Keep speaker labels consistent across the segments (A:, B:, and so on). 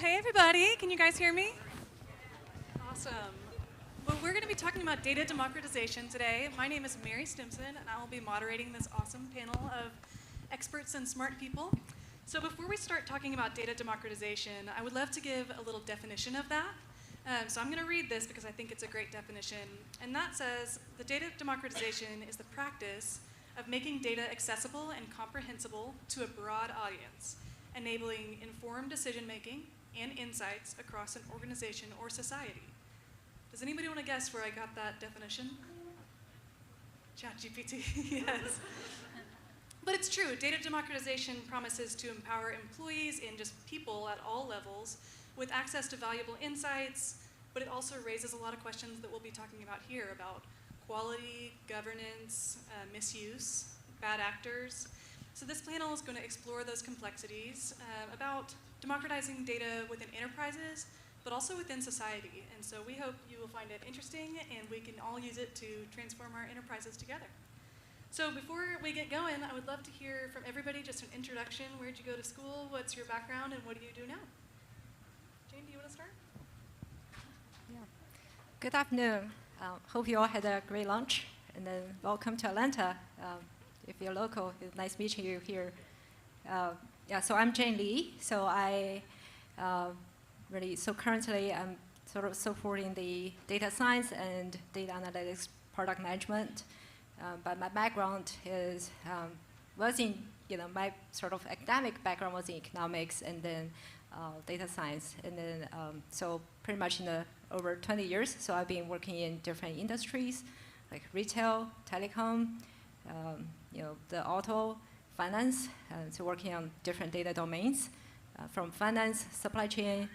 A: Hey everybody, can you guys hear me? Awesome. Well, we're going to be talking about data democratization today. My name is Mary Stimson, and I will be moderating this awesome panel of experts and smart people. So before we start talking about data democratization, I would love to give a little definition of that. So I'm going to read this because I think it's a great definition. And that says, the data democratization is the practice of making data accessible and comprehensible to a broad audience, enabling informed decision-making and insights across an organization or society. Does anybody want to guess where I got that definition? ChatGPT, yes. But it's true, data democratization promises to empower employees and just people at all levels with access to valuable insights, but it also raises a lot of questions that we'll be talking about here about quality, governance, misuse, bad actors. So this panel is going to explore those complexities about democratizing data within enterprises, but also within society. And so we hope you will find it interesting and we can all use it to transform our enterprises together. So before we get going, I would love to hear from everybody just an introduction. Where'd you go to school? What's your background? And what do you do now? Jane, do you want to start?
B: Yeah. Good afternoon. Hope you all had a great lunch. And then welcome to Atlanta. If you're local, it's nice meeting you here. So I'm Jane Lee. So currently I'm sort of supporting the data science and data analytics product management. But my background is my sort of academic background was in economics and then data science, and then so pretty much over 20 years. So I've been working in different industries like retail, telecom, the auto, finance. So working on different data domains from finance, supply chain,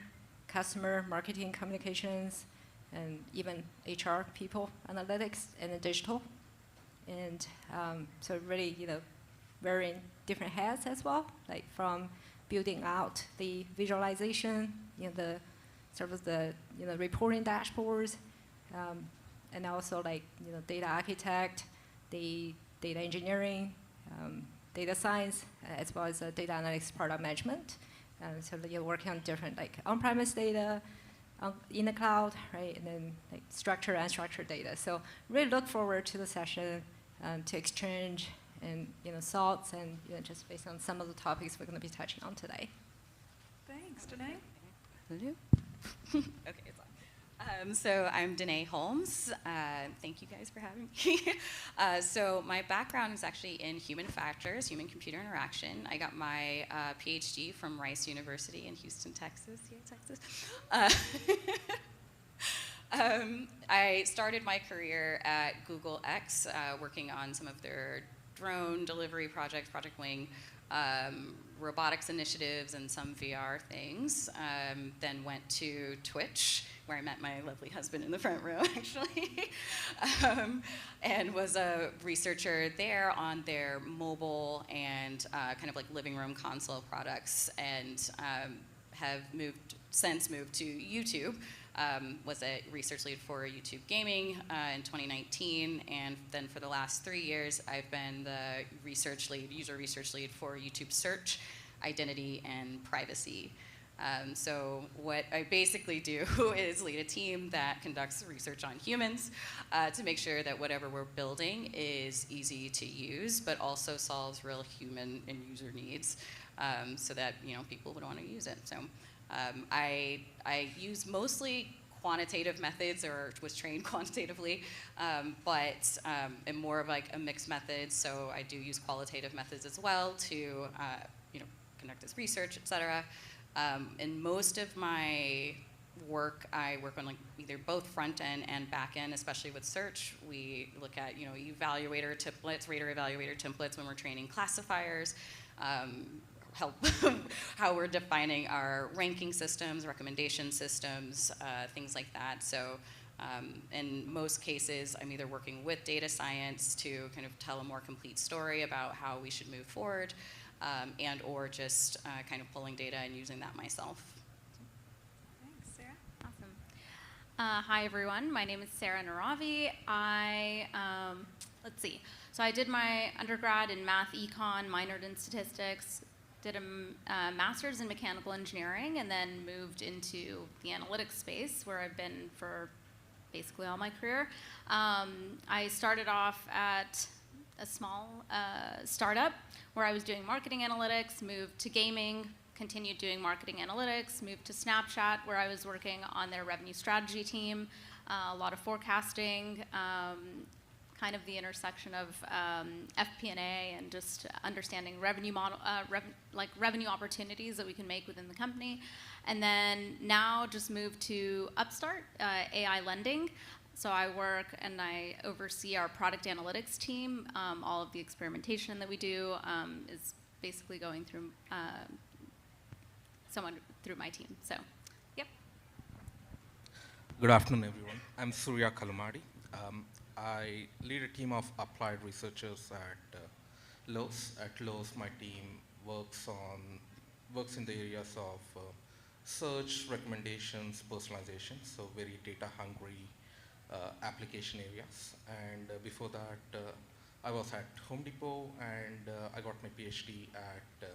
B: customer, marketing, communications, and even HR people, analytics, and then digital. And so really, wearing different hats as well, like from building out the visualization, the sort of the reporting dashboards, and also data architect, the data engineering, data science, as well as data analytics product management. So you're working on different on-premise data, in the cloud, right, and then structured and unstructured data. So really look forward to the session to exchange and thoughts and just based on some of the topics we're going to be touching on today.
A: Thanks, Danae.
C: Okay, it's on. So I'm Danae Holmes. Thank you guys for having me. So my background is actually in human factors, human-computer interaction. I got my PhD from Rice University in Houston, Texas. Yeah, Texas. I started my career at Google X, working on some of their drone delivery projects, Project Wing, robotics initiatives, and some VR things. Then went to Twitch, where I met my lovely husband in the front row, actually, and was a researcher there on their mobile and kind of living room console products, and have since moved to YouTube. Was a research lead for YouTube Gaming in 2019, and then for the last 3 years, I've been the user research lead for YouTube Search, Identity, and Privacy. So what I basically do is lead a team that conducts research on humans to make sure that whatever we're building is easy to use, but also solves real human and user needs, so that people would want to use it. So. I use mostly quantitative methods, or was trained quantitatively, but am more of a mixed method. So I do use qualitative methods as well to conduct this research, et cetera. In most of my work, I work on either both front end and back end, especially with search. We look at evaluator templates, rater evaluator templates when we're training classifiers. Help how we're defining our ranking systems, recommendation systems, things like that. So in most cases, I'm either working with data science to kind of tell a more complete story about how we should move forward, and or just kind of pulling data and using that myself.
A: Thanks, Sarah.
D: Awesome. Hi, everyone. My name is Sarah Naravi. Let's see. So I did my undergrad in math, econ, minored in statistics. did a master's in mechanical engineering, and then moved into the analytics space, where I've been for basically all my career. I started off at a small startup where I was doing marketing analytics, moved to gaming, continued doing marketing analytics, moved to Snapchat, where I was working on their revenue strategy team, a lot of forecasting, kind of the intersection of FP&A and just understanding revenue model, revenue opportunities that we can make within the company. And then now just moved to Upstart, AI lending. So I work and I oversee our product analytics team. All of the experimentation that we do is basically going through someone through my team. So, yep.
E: Good afternoon, everyone. I'm Surya Kalumadi. I lead a team of applied researchers at Lowe's. At Lowe's, my team works in the areas of search, recommendations, personalization, so very data-hungry application areas. And before that, I was at Home Depot, and I got my PhD at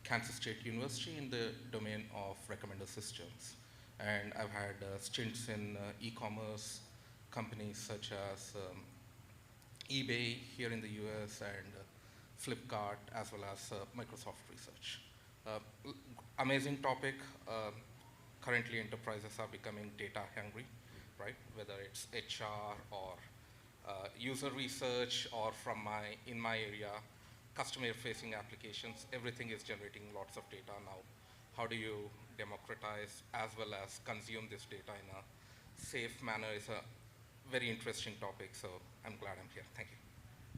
E: Kansas State University in the domain of recommender systems. And I've had stints in e-commerce companies such as eBay here in the US and Flipkart, as well as Microsoft Research. Amazing topic. Currently, enterprises are becoming data hungry, right? Whether it's HR or user research, or in my area, customer-facing applications, everything is generating lots of data now. How do you democratize as well as consume this data in a safe manner is a very interesting topic, so I'm glad I'm here. Thank you.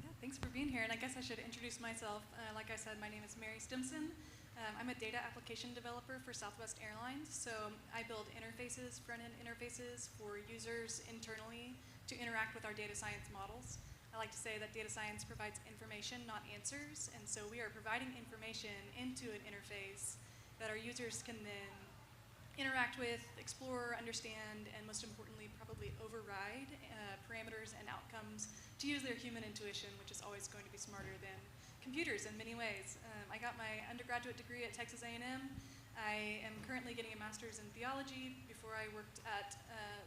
A: Yeah, thanks for being here. And I guess I should introduce myself. Like I said, my name is Mary Stimson. I'm a data application developer for Southwest Airlines. So I build interfaces, front-end interfaces for users internally to interact with our data science models. I like to say that data science provides information, not answers. And so we are providing information into an interface that our users can then interact with, explore, understand, and most importantly, probably override parameters and outcomes to use their human intuition, which is always going to be smarter than computers in many ways. I got my undergraduate degree at Texas A&M. I am currently getting a master's in theology. Before I worked at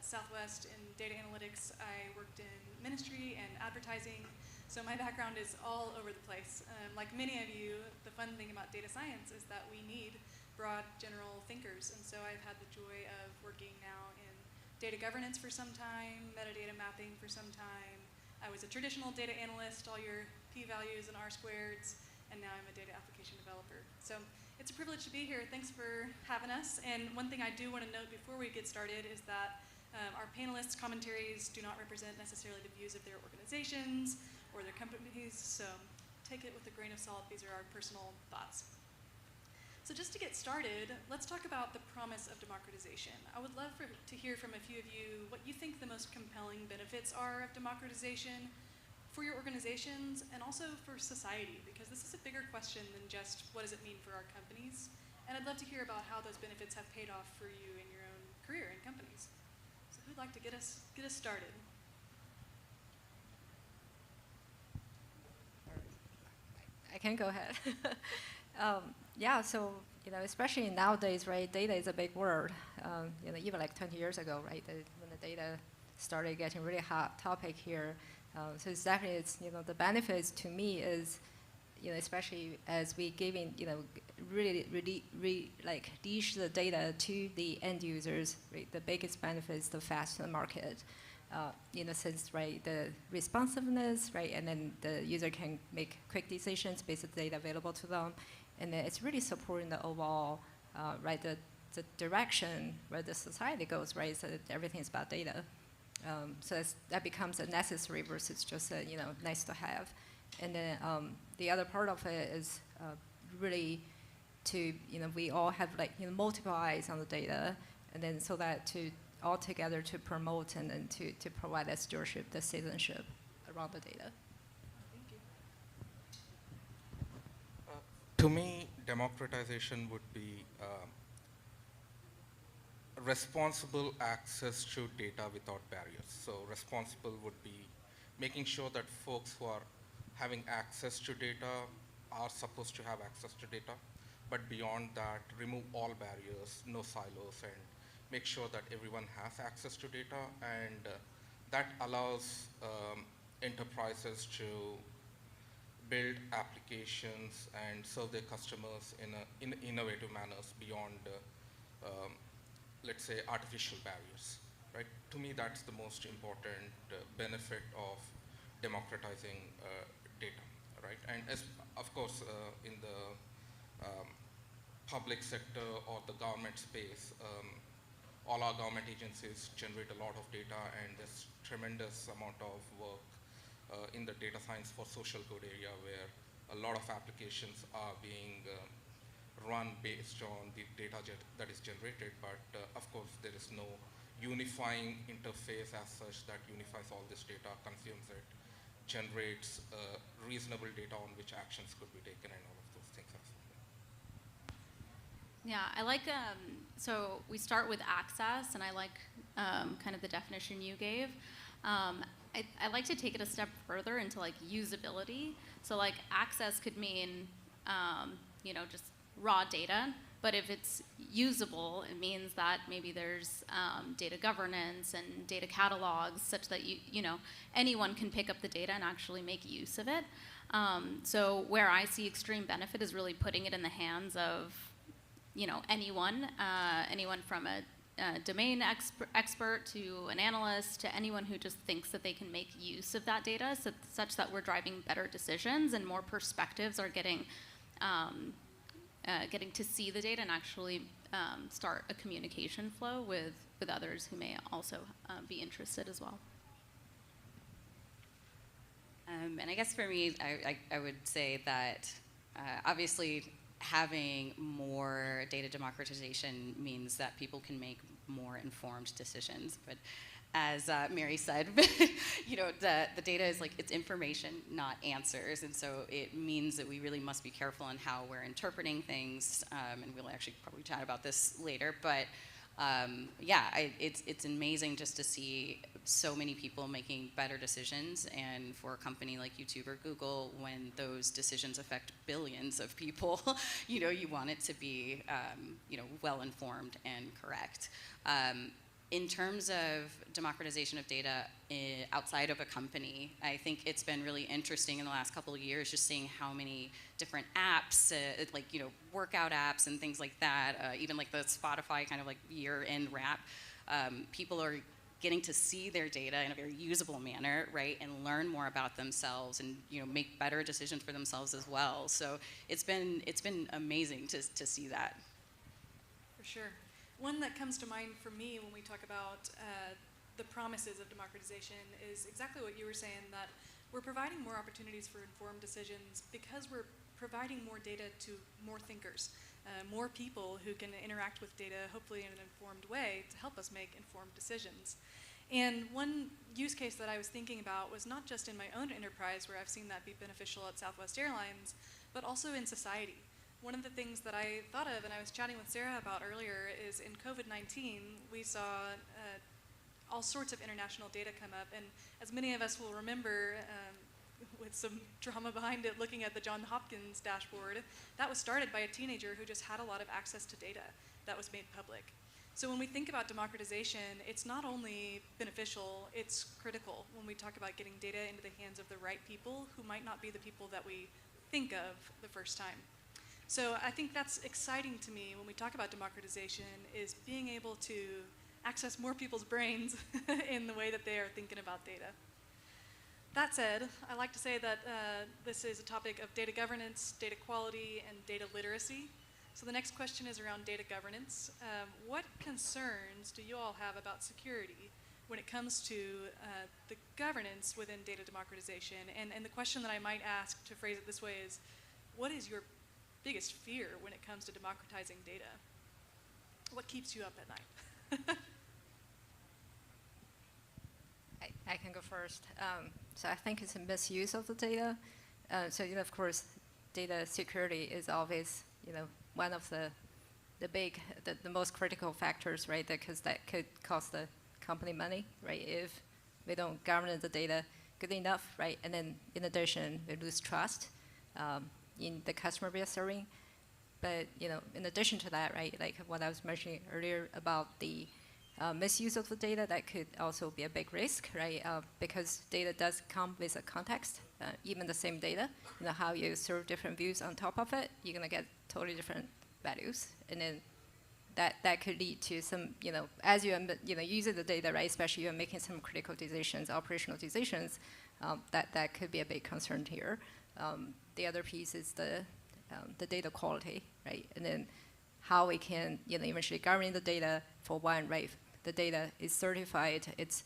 A: Southwest in data analytics, I worked in ministry and advertising. So my background is all over the place. Like many of you, the fun thing about data science is that we need broad general thinkers. And so I've had the joy of working now in data governance for some time, metadata mapping for some time. I was a traditional data analyst, all your p-values and r-squareds, and now I'm a data application developer. So it's a privilege to be here. Thanks for having us. And one thing I do want to note before we get started is that our panelists' commentaries do not represent necessarily the views of their organizations or their companies, so take it with a grain of salt. These are our personal thoughts. So just to get started, let's talk about the promise of democratization. I would love to hear from a few of you what you think the most compelling benefits are of democratization for your organizations and also for society, because this is a bigger question than just what does it mean for our companies. And I'd love to hear about how those benefits have paid off for you in your own career and companies. So who'd like to get us started?
B: I can go ahead. Yeah, so especially nowadays, right? Data is a big word. Even like 20 years ago, right? When the data started getting really hot topic here. So it's definitely the benefits to me is, especially as we giving really like dish the data to the end users. Right? The biggest benefit is the faster market. Since right the responsiveness, right, and then the user can make quick decisions based on the data available to them. And then it's really supporting the overall, right, the direction where the society goes, right? So that everything is about data. So that becomes a necessary versus just a, nice to have. And then the other part of it is really to, we all have like, multiple eyes on the data, and then so that to all together to promote and then to provide that stewardship, the citizenship around the data.
E: To me, democratization would be responsible access to data without barriers. So responsible would be making sure that folks who are having access to data are supposed to have access to data. but beyond that, remove all barriers, no silos, and make sure that everyone has access to data, and that allows enterprises to build applications and serve their customers in innovative manners beyond, let's say, artificial barriers, right? To me, that's the most important benefit of democratizing data, right? And as, of course, in the public sector or the government space, all our government agencies generate a lot of data, and there's tremendous amount of work in the data science for social good area, where a lot of applications are being run based on the data that is generated, but of course there is no unifying interface as such that unifies all this data, consumes it, generates reasonable data on which actions could be taken, and all of those things as well.
D: Yeah, I like, so we start with access, and I like kind of the definition you gave. I like to take it a step further into like usability. So like access could mean, just raw data, but if it's usable, it means that maybe there's data governance and data catalogs such that anyone can pick up the data and actually make use of it. So where I see extreme benefit is really putting it in the hands of anyone from a domain expert to an analyst to anyone who just thinks that they can make use of that data, such that we're driving better decisions and more perspectives are getting to see the data and actually start a communication flow with others who may also be interested as well.
C: And I guess for me, I would say that obviously having more data democratization means that people can make more informed decisions. But as Mary said, the data is like, it's information, not answers. And so it means that we really must be careful in how we're interpreting things. And we'll actually probably chat about this later. But it's amazing just to see so many people making better decisions, and for a company like YouTube or Google, when those decisions affect billions of people, you want it to be, well informed and correct. In terms of democratization of data outside of a company, I think it's been really interesting in the last couple of years, just seeing how many different apps, workout apps and things like that, even like the Spotify kind of like year-end wrap, people are getting to see their data in a very usable manner, right, and learn more about themselves, and make better decisions for themselves as well. So it's been amazing to see that.
A: For sure. One that comes to mind for me when we talk about the promises of democratization is exactly what you were saying, that we're providing more opportunities for informed decisions because we're providing more data to more thinkers, more people who can interact with data, hopefully in an informed way, to help us make informed decisions. And one use case that I was thinking about was not just in my own enterprise, where I've seen that be beneficial at Southwest Airlines, but also in society. One of the things that I thought of, and I was chatting with Sarah about earlier, is in COVID-19, we saw all sorts of international data come up. And as many of us will remember, with some drama behind it, looking at the Johns Hopkins dashboard, that was started by a teenager who just had a lot of access to data that was made public. So when we think about democratization, it's not only beneficial, it's critical when we talk about getting data into the hands of the right people who might not be the people that we think of the first time. So I think that's exciting to me when we talk about democratization, is being able to access more people's brains in the way that they are thinking about data. That said, I like to say that this is a topic of data governance, data quality, and data literacy. So the next question is around data governance. What concerns do you all have about security when it comes to the governance within data democratization? And the question that I might ask, to phrase it this way, is what is your biggest fear when it comes to democratizing data? What keeps you up at night?
B: I can go first. So I think it's a misuse of the data. So of course, data security is always one of the most critical factors, right? Because that could cost the company money, right? If we don't govern the data good enough, right? And then in addition, we lose trust in the customer we are serving. But in addition to that, right, like what I was mentioning earlier about the misuse of the data, that could also be a big risk, right? Because data does come with a context, even the same data. How you serve different views on top of it, you're gonna get totally different values, and then that could lead to some, as you're using the data, right? Especially you're making some critical decisions, operational decisions. That could be a big concern here. The other piece is the data quality, right? And then how we can eventually govern the data. For one, right? The data is certified. It's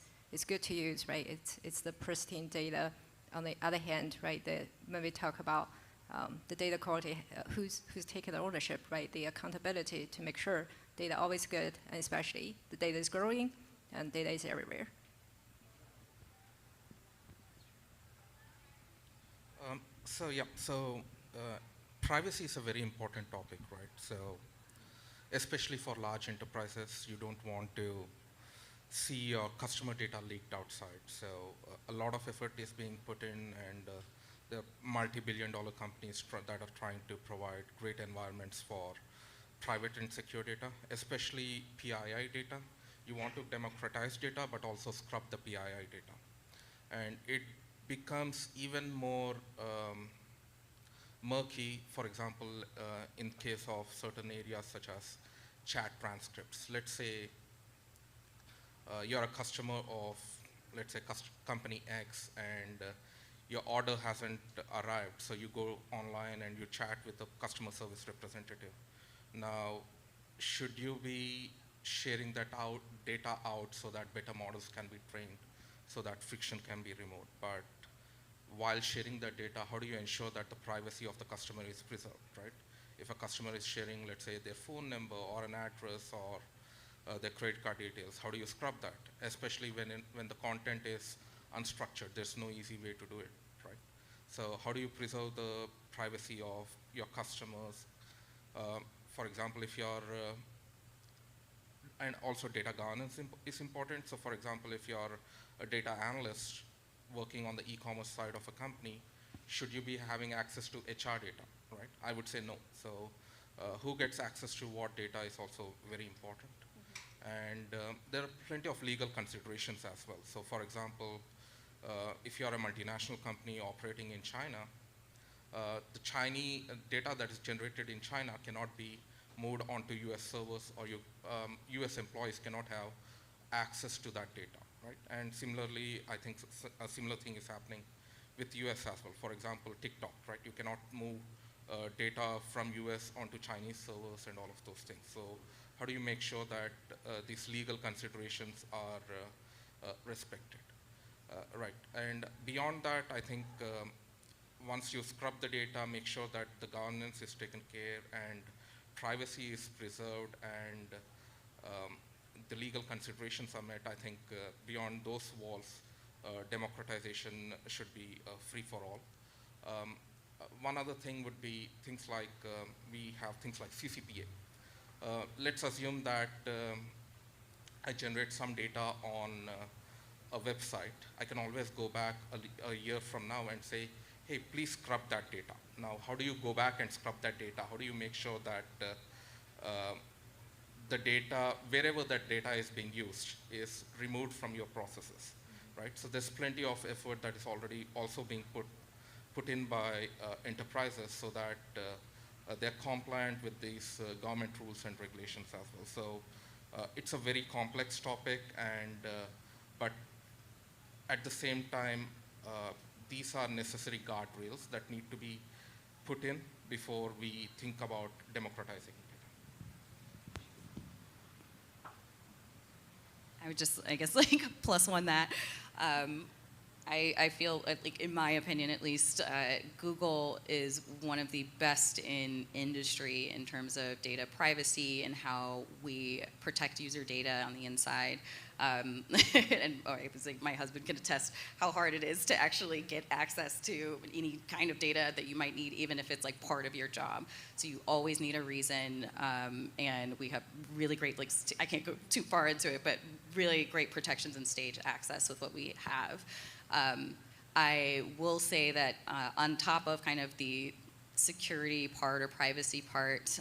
B: good to use, right? It's the pristine data. On the other hand, right? When we talk about the data quality, who's taking the ownership, right? The accountability to make sure data always good, and especially the data is growing and data is everywhere.
E: Privacy is a very important topic, right? So especially for large enterprises, you don't want to see your customer data leaked outside. So a lot of effort is being put in, and the multi-billion-dollar companies that are trying to provide great environments for private and secure data, especially PII data. You want to democratize data, but also scrub the PII data. And it becomes even more murky, for example, in case of certain areas such as chat transcripts. Let's say you're a customer of, let's say, company X, and your order hasn't arrived, so you go online and you chat with the customer service representative. Now, should you be sharing that data out so that better models can be trained, so that friction can be removed? But while sharing that data, how do you ensure that the privacy of the customer is preserved, right? If a customer is sharing, let's say, their phone number or an address or their credit card details, how do you scrub that? Especially when the content is unstructured, there's no easy way to do it, right? So how do you preserve the privacy of your customers? For example, if you're, and also data governance is important. So for example, if you're a data analyst working on the e-commerce side of a company, should you be having access to HR data, right? I would say no. So who gets access to what data is also very important. And there are plenty of legal considerations as well. So for example, if you're a multinational company operating in China, the Chinese data that is generated in China cannot be moved onto US servers, or US employees cannot have access to that data, right? And similarly, I think a similar thing is happening with US as well. For example, TikTok, right? You cannot move data from US onto Chinese servers and all of those things. So how do you make sure that these legal considerations are respected? Right, and beyond that, I think once you scrub the data, make sure that the governance is taken care and privacy is preserved and the legal considerations are met. I think beyond those walls, democratization should be free for all. One other thing would be things like, we have things like CCPA. Let's assume that I generate some data on a website. I can always go back a year from now and say, hey, please scrub that data. Now, how do you go back and scrub that data? How do you make sure that the data, wherever that data is being used, is removed from your processes, right? So there's plenty of effort that is already also being put in by enterprises so that they're compliant with these government rules and regulations as well. So it's a very complex topic, and but at the same time, these are necessary guardrails that need to be put in before we think about democratizing data.
C: I would just, I guess, like plus one that. I feel, like in my opinion at least, Google is one of the best in industry in terms of data privacy and how we protect user data on the inside. And I was like, my husband can attest how hard it is to actually get access to any kind of data that you might need, even if it's like part of your job. So you always need a reason, and we have really great, like, I can't go too far into it, but really great protections and stage access with what we have. I will say that on top of kind of the security part or privacy part,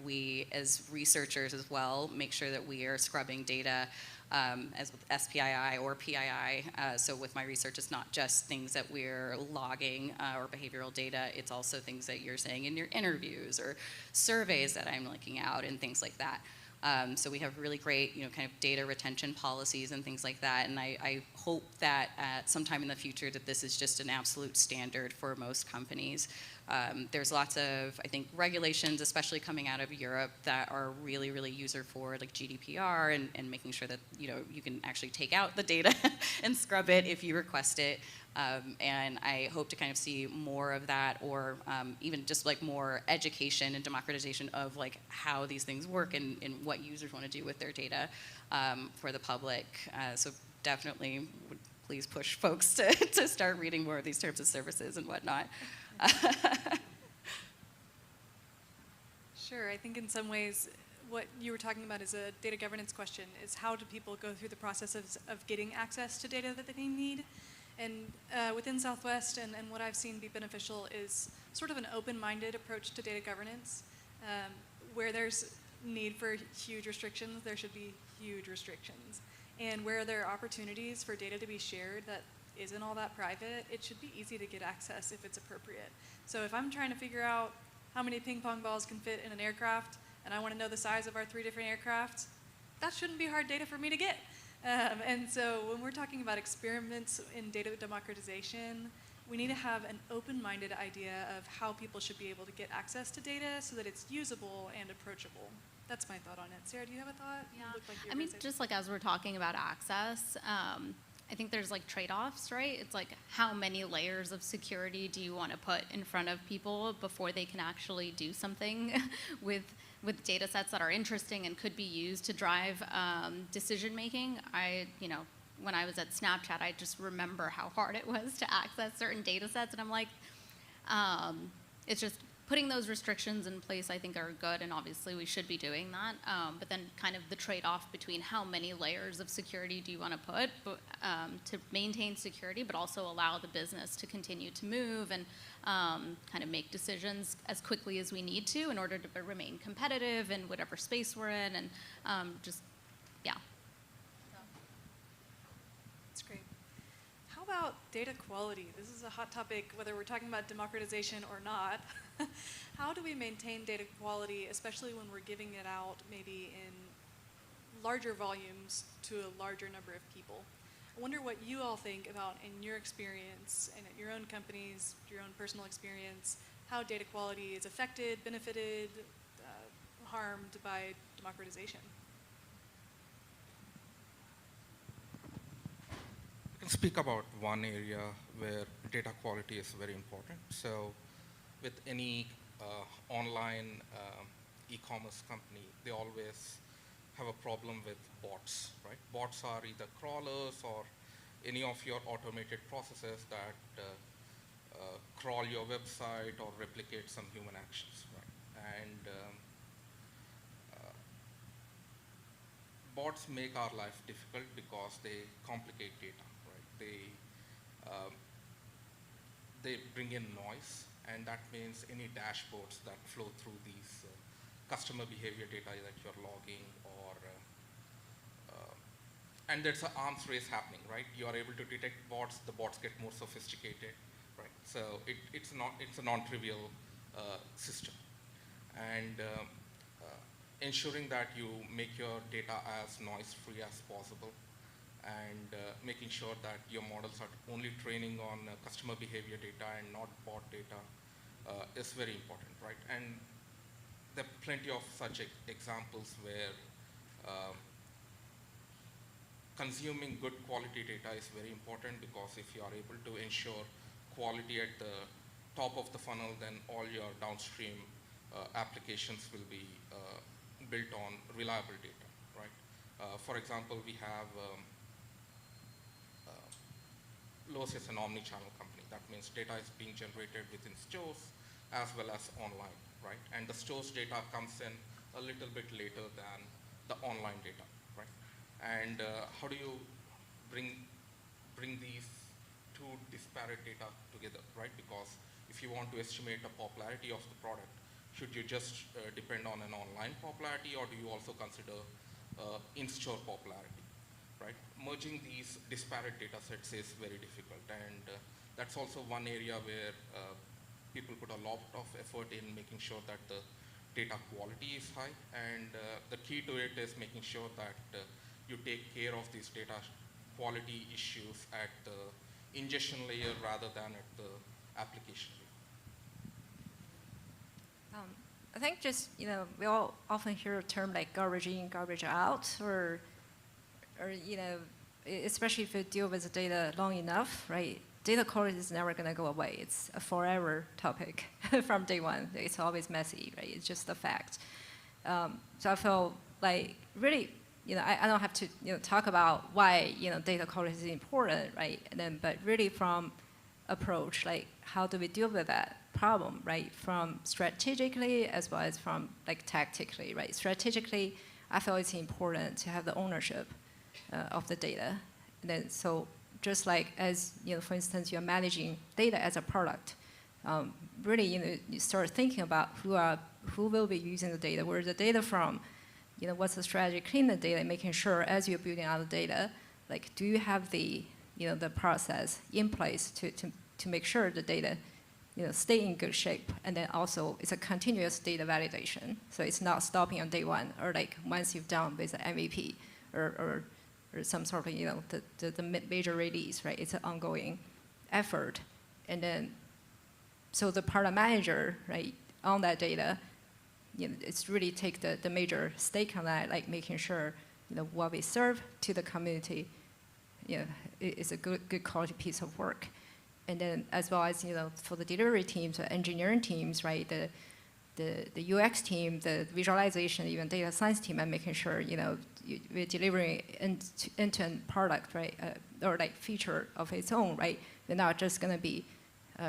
C: we as researchers as well make sure that we are scrubbing data as with SPII or PII. So with my research, it's not just things that we're logging or behavioral data, it's also things that you're saying in your interviews or surveys that I'm looking out and things like that. So we have really great, kind of data retention policies and things like that. And I hope that at some time in the future that this is just an absolute standard for most companies. There's lots of, I think, regulations, especially coming out of Europe, that are really, really user-forward, like GDPR, and making sure that you can actually take out the data and scrub it if you request it. And I hope to kind of see more of that, or even just like more education and democratization of like how these things work and what users want to do with their data for the public. So definitely would please push folks to start reading more of these terms of services and whatnot.
A: Sure, I think in some ways what you were talking about is a data governance question, is how do people go through the process of getting access to data that they need? And within Southwest, and what I've seen be beneficial is sort of an open-minded approach to data governance. Where there's need for huge restrictions, there should be huge restrictions. And where there are opportunities for data to be shared that isn't all that private, it should be easy to get access if it's appropriate. So if I'm trying to figure out how many ping pong balls can fit in an aircraft, and I want to know the size of our 3 different aircraft, that shouldn't be hard data for me to get. And so when we're talking about experiments in data democratization, we need to have an open-minded idea of how people should be able to get access to data so that it's usable and approachable. That's my thought on it. Sarah, do you have a thought?
D: Yeah,
A: Like
D: I mean, just like as we're talking about access, I think there's like trade-offs, right? It's like how many layers of security do you want to put in front of people before they can actually do something with data sets that are interesting and could be used to drive decision making. When I was at Snapchat, I just remember how hard it was to access certain data sets, and I'm like, it's just putting those restrictions in place, I think, are good, and obviously we should be doing that. But then kind of the trade-off between how many layers of security do you want to put to maintain security, but also allow the business to continue to move and kind of make decisions as quickly as we need to in order to remain competitive in whatever space we're in, and yeah.
A: That's great. How about data quality? This is a hot topic, whether we're talking about democratization or not. How do we maintain data quality, especially when we're giving it out maybe in larger volumes to a larger number of people? I wonder what you all think about, in your experience and at your own companies, your own personal experience, how data quality is affected, benefited, harmed by democratization.
E: I can speak about one area where data quality is very important. So with any online e-commerce company, they always have a problem with bots, right? Bots are either crawlers or any of your automated processes that crawl your website or replicate some human actions, right? And bots make our life difficult because they complicate data, right? They bring in noise, and that means any dashboards that flow through these customer behavior data that you're logging, or and there's an arms race happening, right? You are able to detect bots, the bots get more sophisticated, right? So it's a non-trivial system, and ensuring that you make your data as noise-free as possible, and making sure that your models are only training on customer behavior data and not bot data is very important, right? And there are plenty of such examples where consuming good quality data is very important, because if you are able to ensure quality at the top of the funnel, then all your downstream applications will be built on reliable data, right? For example, we have Lowe's is an omni-channel company. That means data is being generated within stores as well as online, right? And the stores data comes in a little bit later than the online data, right? And how do you bring these two disparate data together, right? Because if you want to estimate the popularity of the product, should you just depend on an online popularity, or do you also consider in-store popularity, right? Merging these disparate data sets is very difficult, and that's also one area where people put a lot of effort in making sure that the data quality is high, and the key to it is making sure that you take care of these data quality issues at the ingestion layer rather than at the application layer.
B: I think just, we all often hear a term like garbage in, garbage out, or especially if you deal with the data long enough, right? Data quality is never going to go away. It's a forever topic from day one. It's always messy, right? It's just a fact. So I feel like really, I don't have to talk about why data quality is important, right? But really from approach, like how do we deal with that problem, right? From strategically as well as from like tactically, right? Strategically, I feel it's important to have the ownership of the data. And then so just like as for instance, you're managing data as a product, really you start thinking about who will be using the data, where's the data from, what's the strategy, clean the data, making sure as you're building out the data, like do you have the the process in place to make sure the data stay in good shape, and then also it's a continuous data validation, so it's not stopping on day one or like once you've done with the MVP or some sort of the major release, right? It's an ongoing effort, and then so the product manager, right, on that data, it's really take the major stake on that, like making sure what we serve to the community, is a good quality piece of work. And then as well as for the delivery teams, the engineering teams, right, the UX team, the visualization, even data science team, and making sure we're delivering end-to-end product, right, or like feature of its own, right. We're not just going to be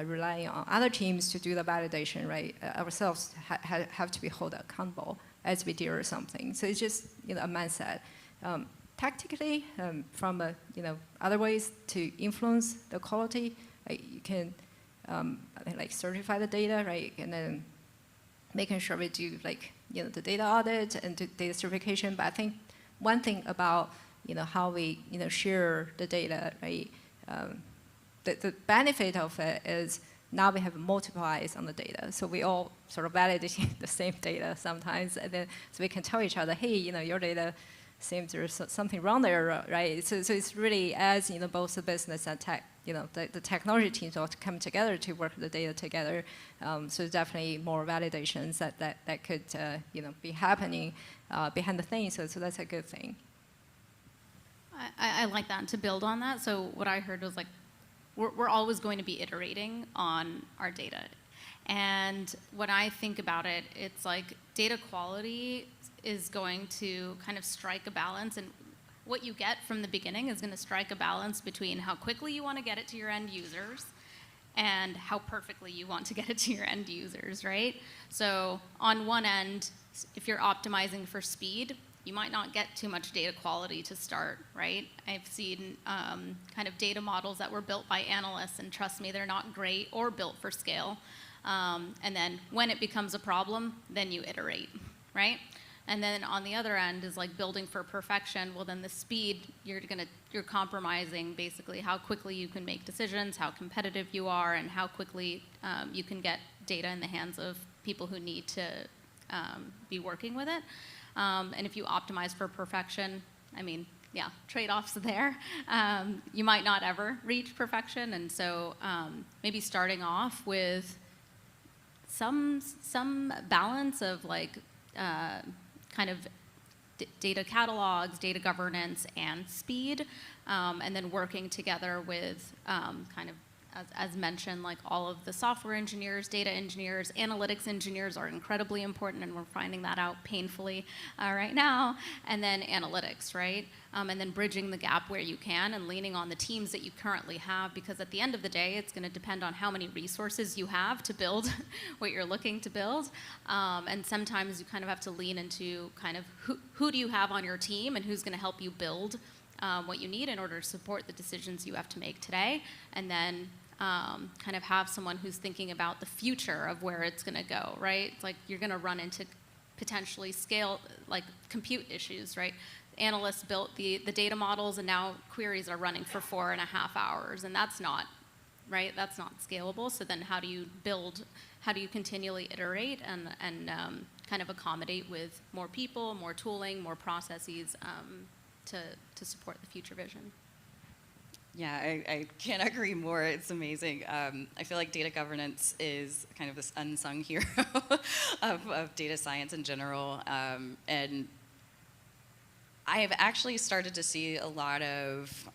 B: relying on other teams to do the validation, right. Ourselves have to be held accountable as we deliver something. So it's just a mindset. Tactically, from other ways to influence the quality. You can, I think, like certify the data, right, and then making sure we do like the data audit and do data certification. But I think one thing about how we share the data, right, the benefit of it is now we have multiple eyes on the data, so we all sort of validating the same data sometimes, and then so we can tell each other, hey, your data seems there's something wrong there, right? So it's really as both the business and tech, the technology teams all come together to work the data together. So definitely more validations that could be happening behind the thing. So that's a good thing.
D: I like that. And to build on that, so what I heard was like, we're always going to be iterating on our data. And when I think about it, it's like data quality is going to kind of strike a balance, and what you get from the beginning is going to strike a balance between how quickly you want to get it to your end users and how perfectly you want to get it to your end users, right? So on one end, if you're optimizing for speed, you might not get too much data quality to start, right? I've seen kind of data models that were built by analysts, and trust me, they're not great or built for scale. And then when it becomes a problem, then you iterate, right? And then on the other end is like building for perfection. Well, then the speed, you're compromising basically how quickly you can make decisions, how competitive you are, and how quickly you can get data in the hands of people who need to be working with it. And if you optimize for perfection, I mean, yeah, trade-offs there. You might not ever reach perfection, and so maybe starting off with some balance of like kind of data catalogs, data governance, and speed, and then working together with kind of, as mentioned, like all of the software engineers, data engineers, analytics engineers are incredibly important, and we're finding that out painfully right now, and then analytics, right? And then bridging the gap where you can and leaning on the teams that you currently have, because at the end of the day, it's going to depend on how many resources you have to build what you're looking to build. And sometimes you kind of have to lean into kind of who do you have on your team and who's going to help you build what you need in order to support the decisions you have to make today. And then kind of have someone who's thinking about the future of where it's going to go, right? It's like you're going to run into potentially scale, like compute issues, right? Analysts built the data models, and now queries are running for 4.5 hours, and that's not, right? That's not scalable. So then how do you build, how do you continually iterate and kind of accommodate with more people, more tooling, more processes to support the future vision?
C: Yeah, I can't agree more. It's amazing. I feel like data governance is kind of this unsung hero of data science in general. And I have actually started to see a lot of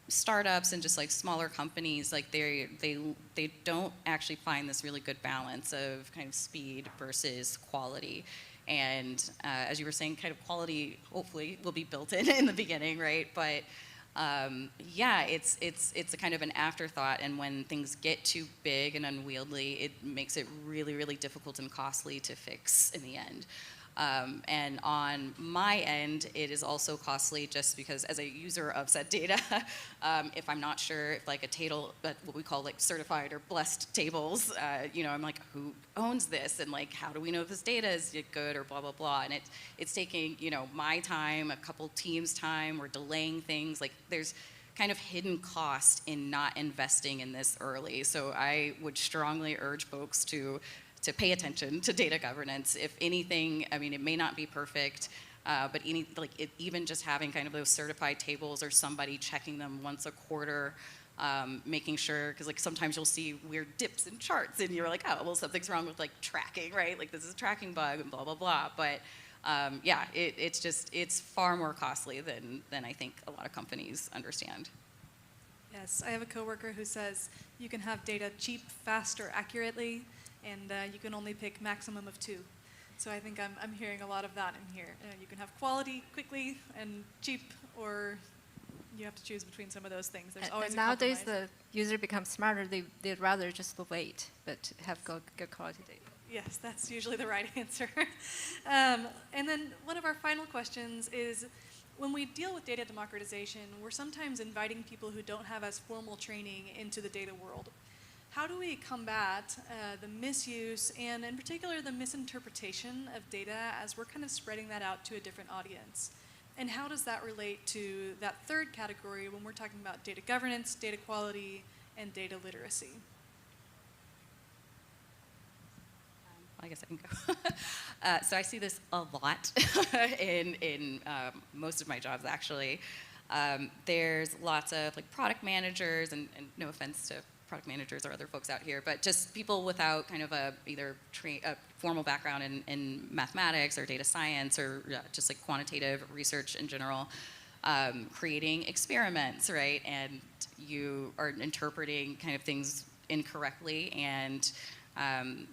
C: startups and just like smaller companies, like they don't actually find this really good balance of kind of speed versus quality. And as you were saying, kind of quality hopefully will be built in the beginning, right? But yeah, it's a kind of an afterthought, and when things get too big and unwieldy, it makes it really, really difficult and costly to fix in the end. And on my end, it is also costly just because as a user of said data, if I'm not sure if like a table, what we call like certified or blessed tables, I'm like, who owns this? And like, how do we know if this data is good or blah, blah, blah? And it's taking, my time, a couple teams' time, we're delaying things. Like there's kind of hidden cost in not investing in this early. So I would strongly urge folks to pay attention to data governance. If anything, I mean, it may not be perfect, but even just having kind of those certified tables or somebody checking them once a quarter, making sure, because like sometimes you'll see weird dips in charts and you're like, oh, well, something's wrong with like tracking, right? Like this is a tracking bug and blah, blah, blah. But yeah, it's far more costly than I think a lot of companies understand.
A: Yes, I have a coworker who says you can have data cheap, fast, or accurately, and you can only pick maximum of 2. So I think I'm hearing a lot of that in here. You can have quality quickly and cheap, or you have to choose between some of those things. There's always
B: and
A: a
B: nowadays
A: compromise.
B: the user becomes smarter. They'd rather just wait, but have good quality data.
A: Yes, that's usually the right answer. And then one of our final questions is, when we deal with data democratization, we're sometimes inviting people who don't have as formal training into the data world. How do we combat the misuse and, in particular, the misinterpretation of data as we're kind of spreading that out to a different audience? And how does that relate to that third category when we're talking about data governance, data quality, and data literacy?
C: I guess I can go. So I see this a lot in most of my jobs, actually. There's lots of like product managers, and no offense to product managers or other folks out here, but just people without kind of either a formal background in mathematics or data science or just like quantitative research in general, creating experiments, right? And you are interpreting kind of things incorrectly, and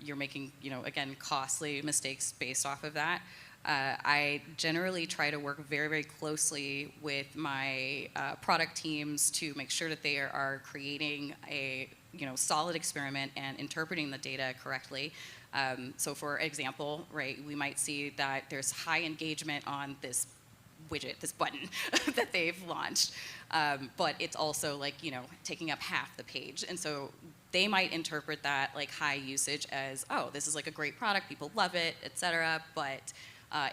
C: you're making, again, costly mistakes based off of that. I generally try to work very, very closely with my product teams to make sure that they are creating a solid experiment and interpreting the data correctly. So for example, right, we might see that there's high engagement on this widget, this button that they've launched, but it's also like, taking up half the page. And so they might interpret that like high usage as, oh, this is like a great product, people love it, et cetera, but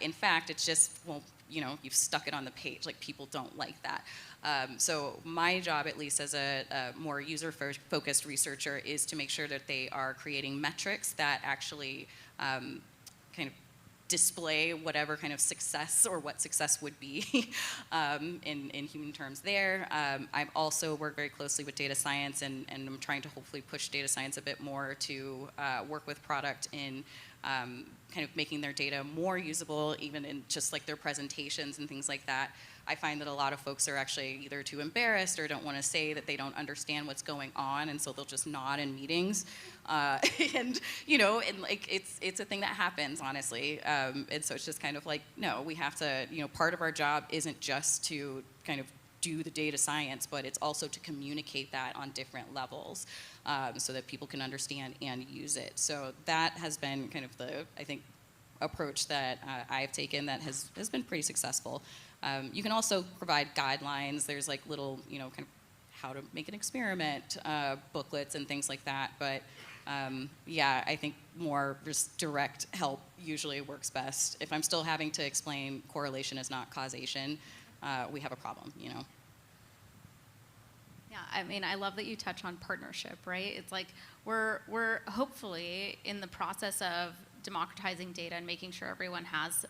C: in fact, it's just, well, you've stuck it on the page, like people don't like that. So my job, at least as a more user-focused researcher, is to make sure that they are creating metrics that actually kind of display whatever kind of success or what success would be in human terms there. I also work very closely with data science, and I'm trying to hopefully push data science a bit more to work with product in kind of making their data more usable, even in just like their presentations and things like that. I find that a lot of folks are actually either too embarrassed or don't want to say that they don't understand what's going on, and so they'll just nod in meetings. And like it's a thing that happens, honestly. And so it's just kind of like, no, we have to, part of our job isn't just to kind of do the data science, but it's also to communicate that on different levels so that people can understand and use it. So that has been kind of the, I think, approach that I've taken that has been pretty successful. You can also provide guidelines. There's like little, kind of how to make an experiment, booklets and things like that. But yeah, I think more just direct help usually works best. If I'm still having to explain correlation is not causation, we have a problem, you know.
D: Yeah, I mean, I love that you touch on partnership, right? It's like we're hopefully in the process of democratizing data and making sure everyone has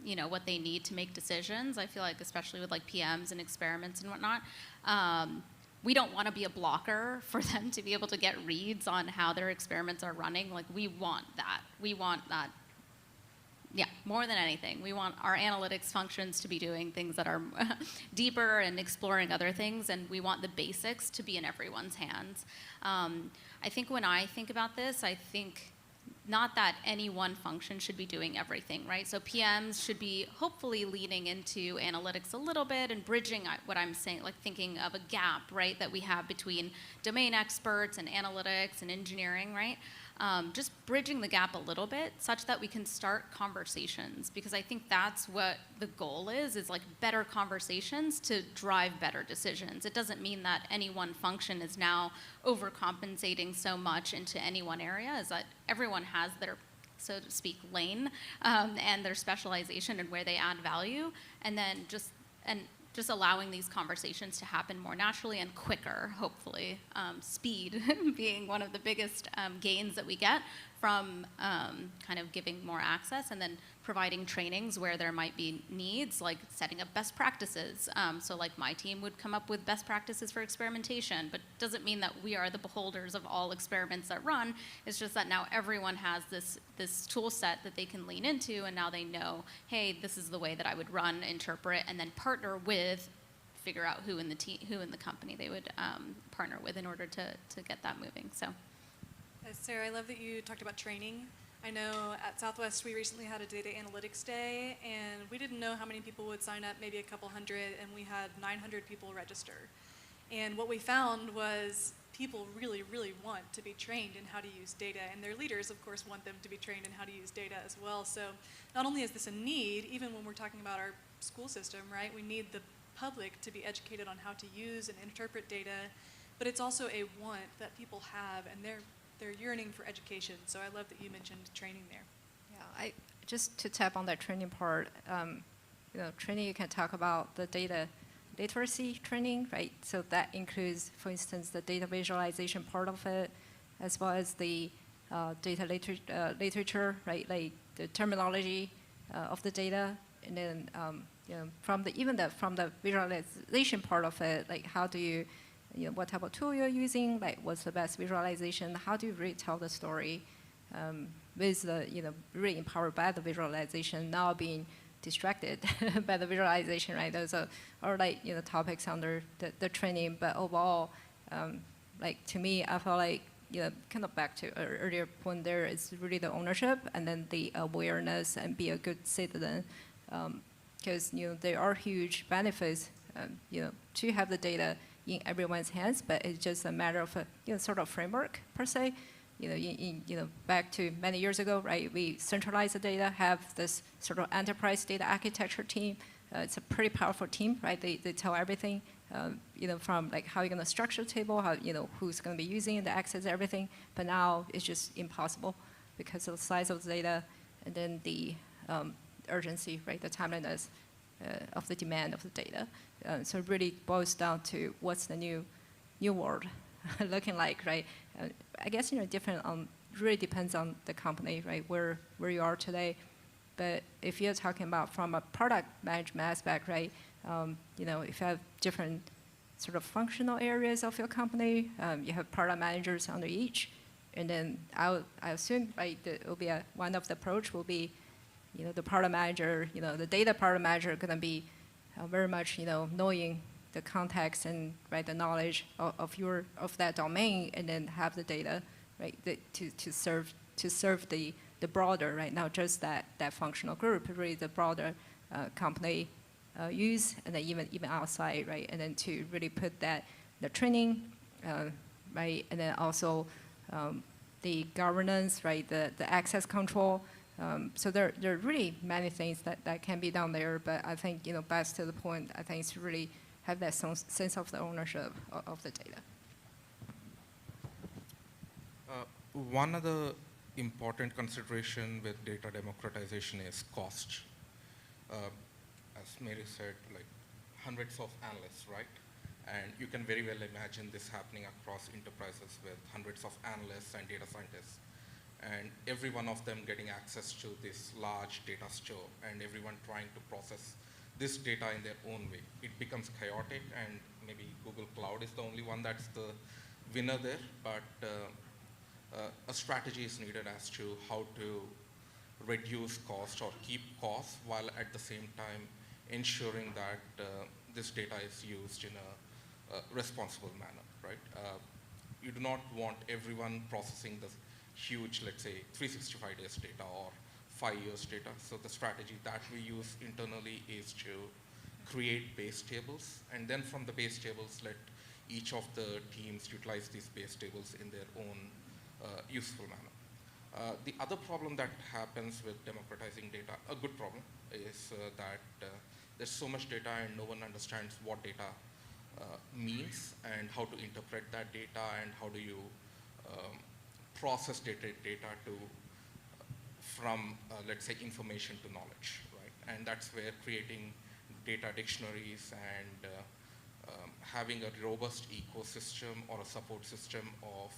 D: you know, what they need to make decisions. I feel like especially with like PMs and experiments and whatnot, we don't want to be a blocker for them to be able to get reads on how their experiments are running. Like we want that. We want that. Yeah, more than anything. We want our analytics functions to be doing things that are deeper and exploring other things, and we want the basics to be in everyone's hands. I think when I think about this, I think not that any one function should be doing everything, right? So PMs should be hopefully leaning into analytics a little bit and bridging what I'm saying, like thinking of a gap, right, that we have between domain experts and analytics and engineering, right? Just bridging the gap a little bit such that we can start conversations, because I think that's what the goal is like better conversations to drive better decisions. It doesn't mean that any one function is now overcompensating so much into any one area, is that everyone has their, so to speak, lane and their specialization and where they add value, and then just allowing these conversations to happen more naturally and quicker, hopefully. Speed being one of the biggest gains that we get from kind of giving more access, and then providing trainings where there might be needs, like setting up best practices. So like my team would come up with best practices for experimentation, but doesn't mean that we are the beholders of all experiments that run. It's just that now everyone has this tool set that they can lean into, and now they know, hey, this is the way that I would run, interpret, and then partner with, figure out who in the company they would partner with in order to get that moving. So.
A: Sarah, I love that you talked about training. I know at Southwest we recently had a data analytics day, and we didn't know how many people would sign up, maybe a couple hundred, and we had 900 people register. And what we found was people really, really want to be trained in how to use data, and their leaders, of course, want them to be trained in how to use data as well. So not only is this a need, even when we're talking about our school system, right, we need the public to be educated on how to use and interpret data, but it's also a want that people have, and they're yearning for education. So I love that you mentioned training there.
B: Yeah, just to tap on that training part, you know, training, you can talk about the data literacy training, right? So that includes, for instance, the data visualization part of it, as well as the data literature, right? Like the terminology of the data, and then you know, from the visualization part of it, like how do you know, what type of tool you're using, like what's the best visualization, how do you really tell the story with the, you know, really empowered by the visualization, not being distracted by the visualization, right? Those are like, you know, topics under the training, but overall, like to me, I feel like, you know, kind of back to an earlier point there, it's really the ownership and then the awareness and be a good citizen, because, you know, there are huge benefits, you know, to have the data in everyone's hands, but it's just a matter of a, you know, sort of framework per se. You know, you know, back to many years ago, right? We centralize the data, have this sort of enterprise data architecture team. It's a pretty powerful team, right? They tell everything, you know, from like how you're going to structure the table, how, you know, who's going to be using it, the access, everything. But now it's just impossible because of the size of the data, and then the urgency, right? The timeliness of the demand of the data. So it really boils down to what's the new world looking like, right? I guess, you know, really depends on the company, right? Where you are today. But if you're talking about from a product management aspect, right? You know, if you have different sort of functional areas of your company, you have product managers under each, and then I assume, right, that will be one of the approach will be, you know, the product manager, you know, the data product manager are going to be very much, you know, knowing the context and, right, the knowledge of that domain, and then have the data, right, to serve the broader, right, not just that functional group, really the broader company use, and then even outside, right, and then to really put the training, right, and then also the governance, right, the access control. So there are really many things that can be done there, but I think, you know, back to the point, I think it's really have that sense of the ownership of the data.
E: One other important consideration with data democratization is cost. As Mary said, like hundreds of analysts, right? And you can very well imagine this happening across enterprises with hundreds of analysts and data scientists. And every one of them getting access to this large data store and everyone trying to process this data in their own way. It becomes chaotic, and maybe Google Cloud is the only one that's the winner there, but a strategy is needed as to how to reduce cost or keep costs while at the same time ensuring that this data is used in a responsible manner, right? You do not want everyone processing the huge, let's say, 365 days data or 5 years data. So the strategy that we use internally is to create base tables, and then from the base tables, let each of the teams utilize these base tables in their own useful manner. The other problem that happens with democratizing data, a good problem, is that there's so much data and no one understands what data means and how to interpret that data and how do you process data to from, let's say, information to knowledge, right? And that's where creating data dictionaries and having a robust ecosystem or a support system of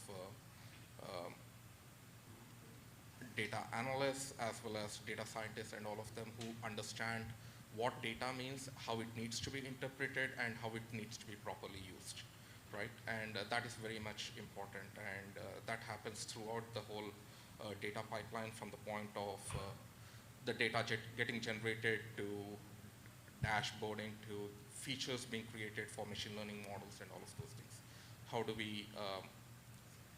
E: data analysts as well as data scientists and all of them who understand what data means, how it needs to be interpreted, and how it needs to be properly used, right? And that is very much important, and that happens throughout the whole data pipeline, from the point of the data getting generated to dashboarding to features being created for machine learning models and all of those things. How do we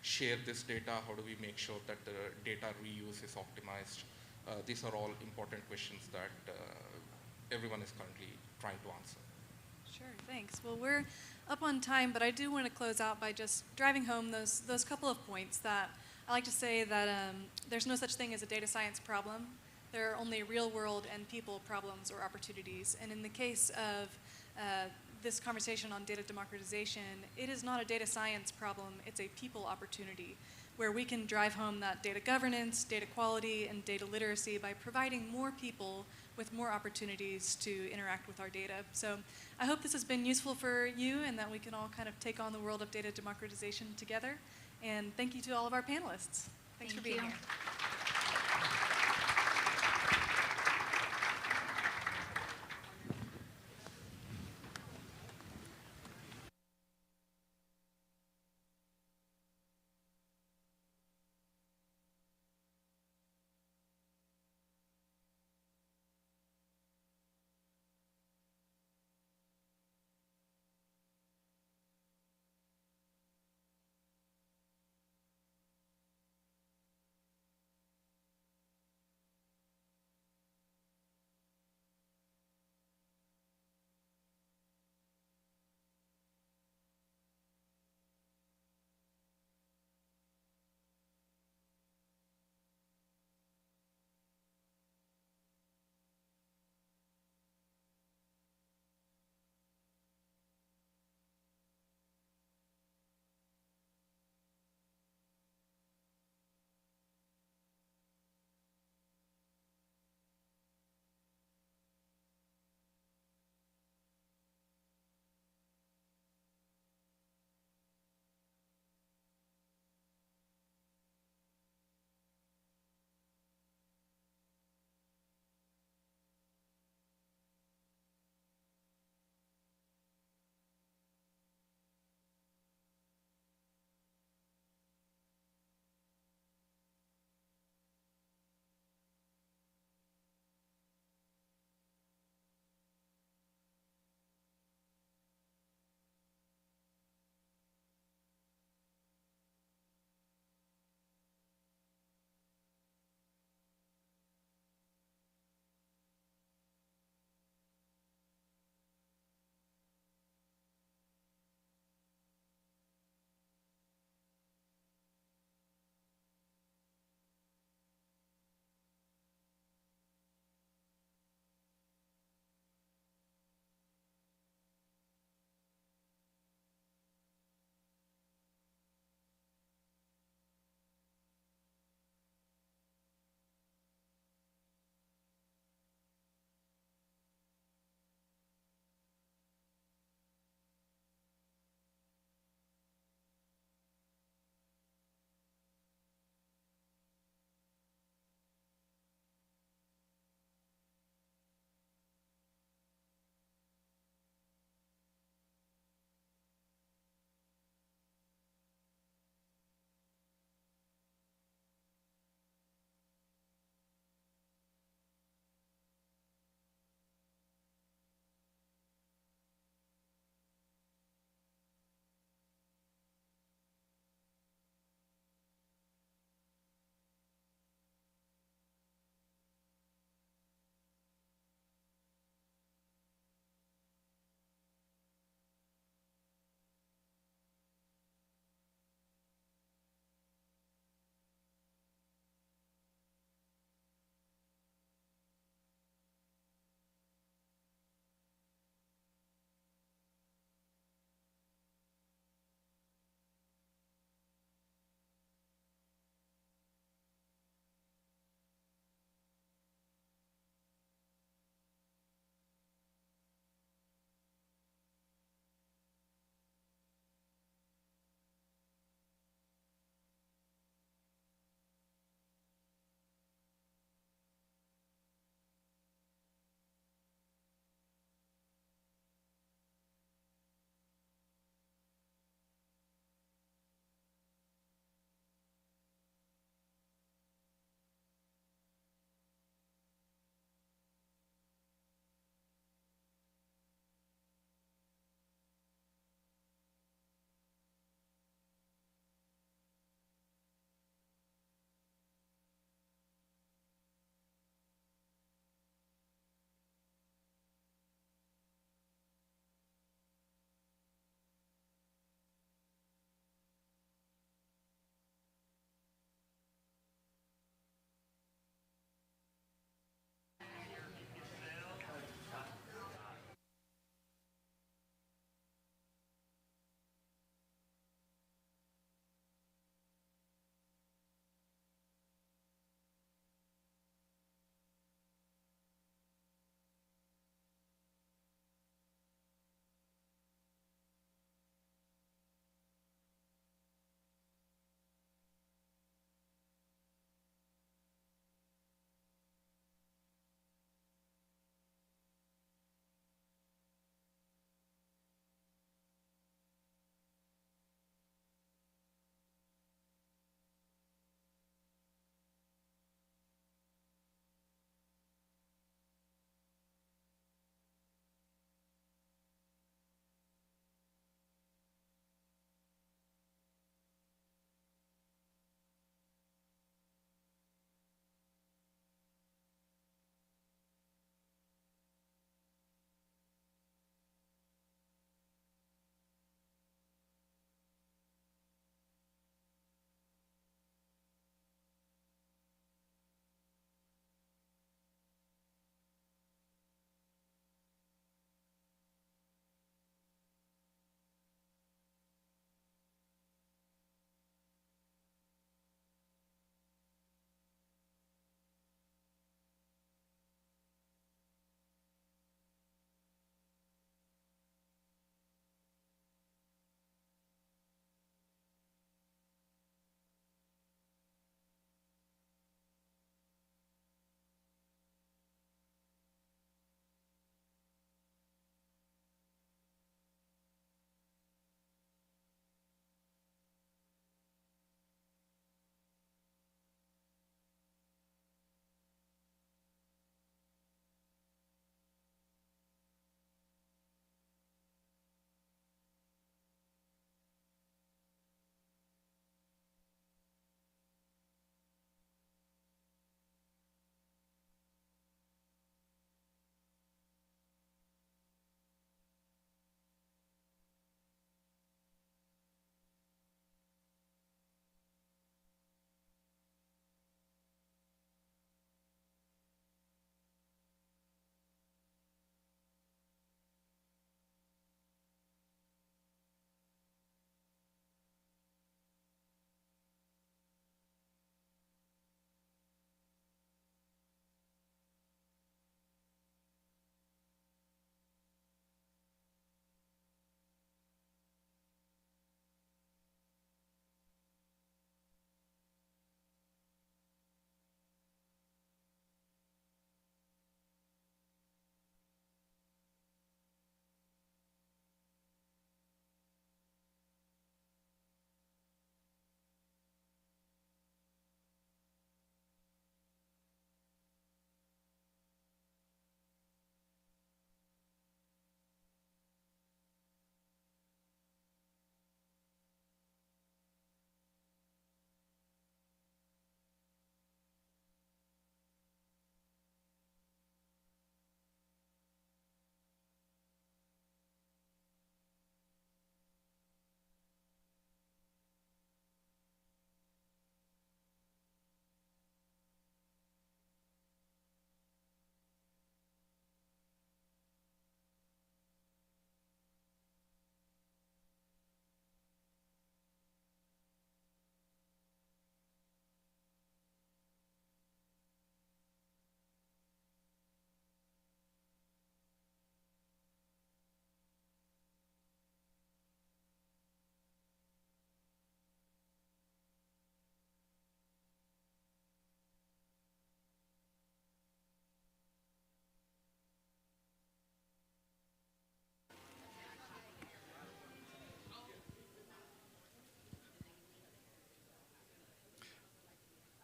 E: share this data? How do we make sure that the data reuse is optimized? These are all important questions that everyone is currently trying to answer.
A: Sure, thanks. Well, we're up on time, but I do want to close out by just driving home those couple of points that I like to say that there's no such thing as a data science problem. There are only real world and people problems or opportunities. And in the case of this conversation on data democratization, it is not a data science problem, it's a people opportunity where we can drive home that data governance, data quality, and data literacy by providing more people with more opportunities to interact with our data. So I hope this has been useful for you and that we can all kind of take on the world of data democratization together. And thank you to all of our panelists. Thanks for being here.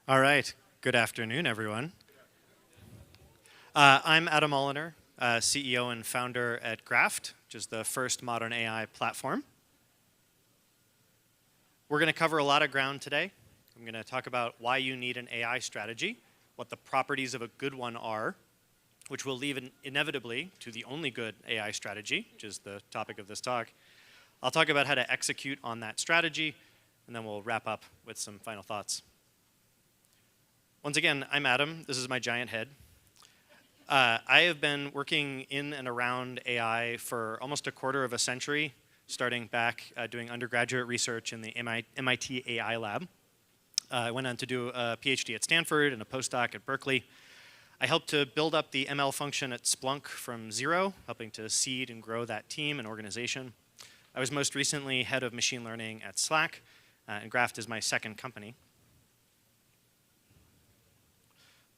F: All right. Good afternoon, everyone. I'm Adam Mulliner, CEO and founder at Graft, which is the first modern AI platform. We're going to cover a lot of ground today. I'm going to talk about why you need an AI strategy, what the properties of a good one are, which will lead inevitably to the only good AI strategy, which is the topic of this talk. I'll talk about how to execute on that strategy, and then we'll wrap up with some final thoughts. Once again, I'm Adam. This is my giant head. I have been working in and around AI for almost a quarter of a century, starting back doing undergraduate research in the MIT AI lab. I went on to do a PhD at Stanford and a postdoc at Berkeley. I helped to build up the ML function at Splunk from zero, helping to seed and grow that team and organization. I was most recently head of machine learning at Slack, and Graft is my second company.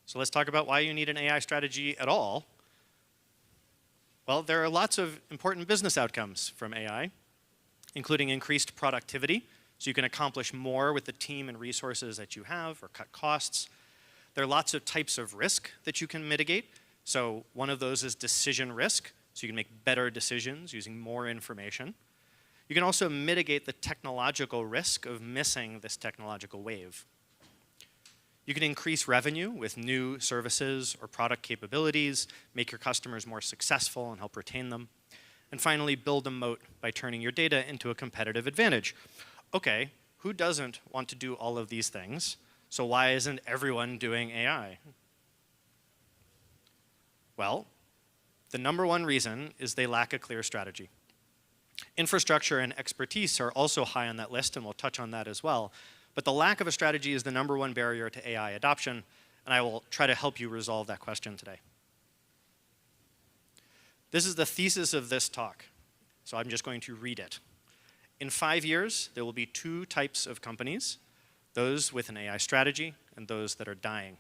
F: So let's talk about why you need an AI strategy at all. Well, there are lots of important business outcomes from AI, including increased productivity, so you can accomplish more with the team and resources that you have or cut costs. There are lots of types of risk that you can mitigate. So one of those is decision risk, so you can make better decisions using more information. You can also mitigate the technological risk of missing this technological wave. You can increase revenue with new services or product capabilities, make your customers more successful and help retain them. And finally, build a moat by turning your data into a competitive advantage. Okay, who doesn't want to do all of these things? So why isn't everyone doing AI? Well, the number one reason is they lack a clear strategy. Infrastructure and expertise are also high on that list, and we'll touch on that as well. But the lack of a strategy is the number one barrier to AI adoption, and I will try to help you resolve that question today. This is the thesis of this talk, so I'm just going to read it. In 5 years, there will be two types of companies, those with an AI strategy and those that are dying.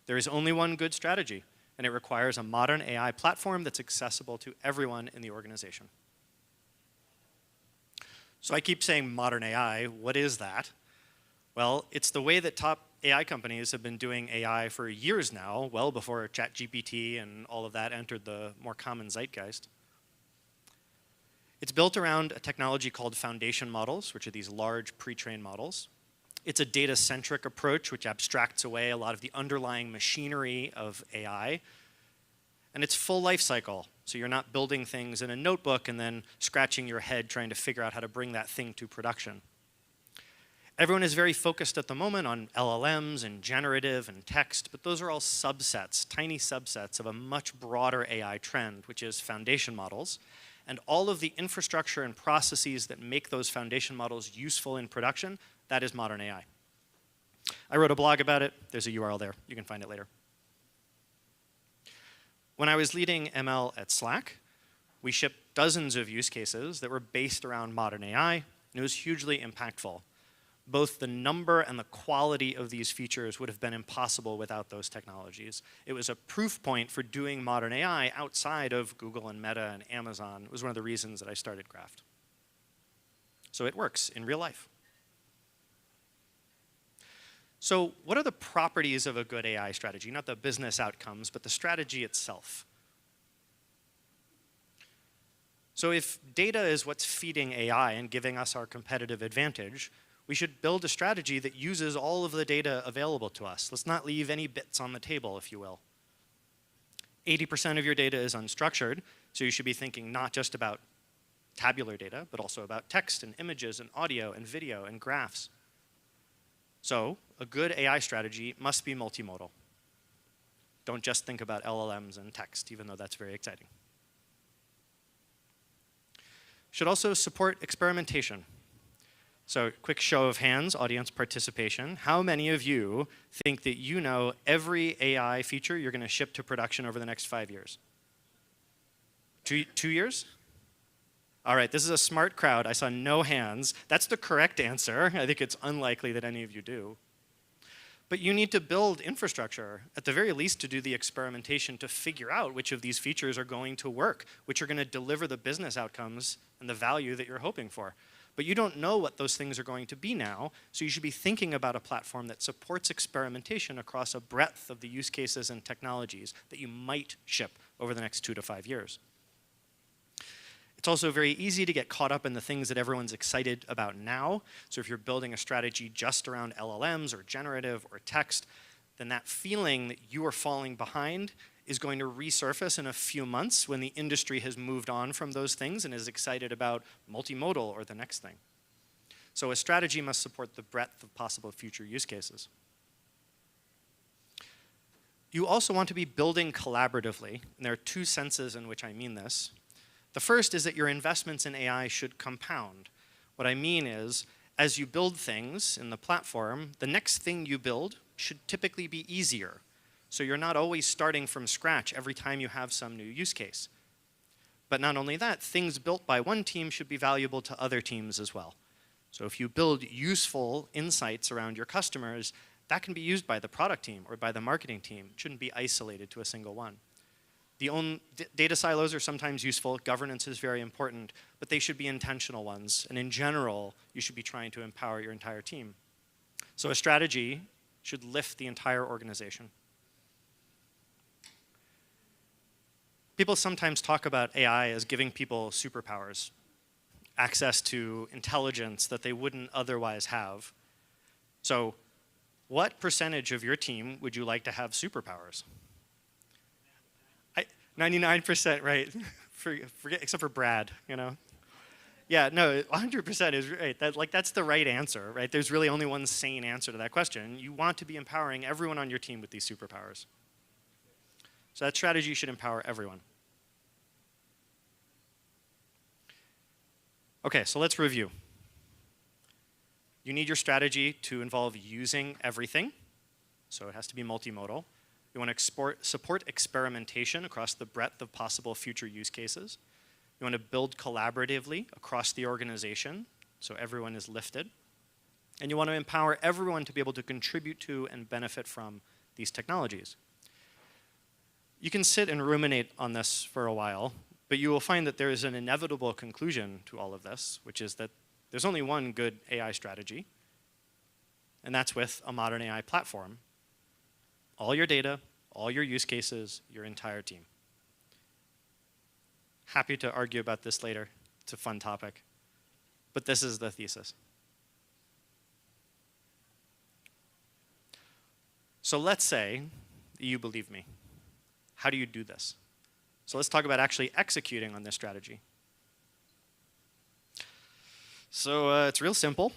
F: There is only one good strategy, and it requires a modern AI platform that's accessible to everyone in the organization. So I keep saying modern AI. What is that? Well, it's the way that top AI companies have been doing AI for years now, well before ChatGPT and all of that entered the more common zeitgeist. It's built around a technology called foundation models, which are these large pre-trained models. It's a data-centric approach, which abstracts away a lot of the underlying machinery of AI. And it's full life cycle, so you're not building things in a notebook and then scratching your head trying to figure out how to bring that thing to production. Everyone is very focused at the moment on LLMs and generative and text, but those are all subsets, tiny subsets of a much broader AI trend, which is foundation models. And all of the infrastructure and processes that make those foundation models useful in production, that is modern AI. I wrote a blog about it. There's a URL there. You can find it later. When I was leading ML at Slack, we shipped dozens of use cases that were based around modern AI, and it was hugely impactful. Both the number and the quality of these features would have been impossible without those technologies. It was a proof point for doing modern AI outside of Google and Meta and Amazon. It was one of the reasons that I started Graft. So it works in real life. So what are the properties of a good AI strategy? Not the business outcomes, but the strategy itself. So if data is what's feeding AI and giving us our competitive advantage, we should build a strategy that uses all of the data available to us. Let's not leave any bits on the table, if you will. 80% of your data is unstructured, so you should be thinking not just about tabular data, but also about text and images and audio and video and graphs. So a good AI strategy must be multimodal. Don't just think about LLMs and text, even though that's very exciting. Should also support experimentation. So quick show of hands, audience participation. How many of you think that you know every AI feature you're going to ship to production over the next 5 years? 2 years? All right, this is a smart crowd. I saw no hands. That's the correct answer. I think it's unlikely that any of you do. But you need to build infrastructure, at the very least, to do the experimentation to figure out which of these features are going to work, which are going to deliver the business outcomes and the value that you're hoping for. But you don't know what those things are going to be now, so you should be thinking about a platform that supports experimentation across a breadth of the use cases and technologies that you might ship over the next 2 to 5 years. It's also very easy to get caught up in the things that everyone's excited about now. So if you're building a strategy just around LLMs or generative or text, then that feeling that you are falling behind is going to resurface in a few months when the industry has moved on from those things and is excited about multimodal or the next thing. So a strategy must support the breadth of possible future use cases. You also want to be building collaboratively, and there are 2 senses in which I mean this. The first is that your investments in AI should compound. What I mean is, as you build things in the platform, the next thing you build should typically be easier. So you're not always starting from scratch every time you have some new use case. But not only that, things built by one team should be valuable to other teams as well. So if you build useful insights around your customers, that can be used by the product team or by the marketing team. It shouldn't be isolated to a single one. Data silos are sometimes useful. Governance is very important, but they should be intentional ones. And in general, you should be trying to empower your entire team. So a strategy should lift the entire organization. People sometimes talk about AI as giving people superpowers, access to intelligence that they wouldn't otherwise have. So what percentage of your team would you like to have superpowers? 99%, right? Forget, except for Brad, you know? Yeah, no, 100% is right. That's the right answer, right? There's really only one sane answer to that question. You want to be empowering everyone on your team with these superpowers. So that strategy should empower everyone. Okay, so let's review. You need your strategy to involve using everything. So it has to be multimodal. You want to support experimentation across the breadth of possible future use cases. You want to build collaboratively across the organization, so everyone is lifted. And you want to empower everyone to be able to contribute to and benefit from these technologies. You can sit and ruminate on this for a while, but you will find that there is an inevitable conclusion to all of this, which is that there's only one good AI strategy, and that's with a modern AI platform. All your data, all your use cases, your entire team. Happy to argue about this later. It's a fun topic. But this is the thesis. So let's say you believe me. How do you do this? So let's talk about actually executing on this strategy. So it's real simple.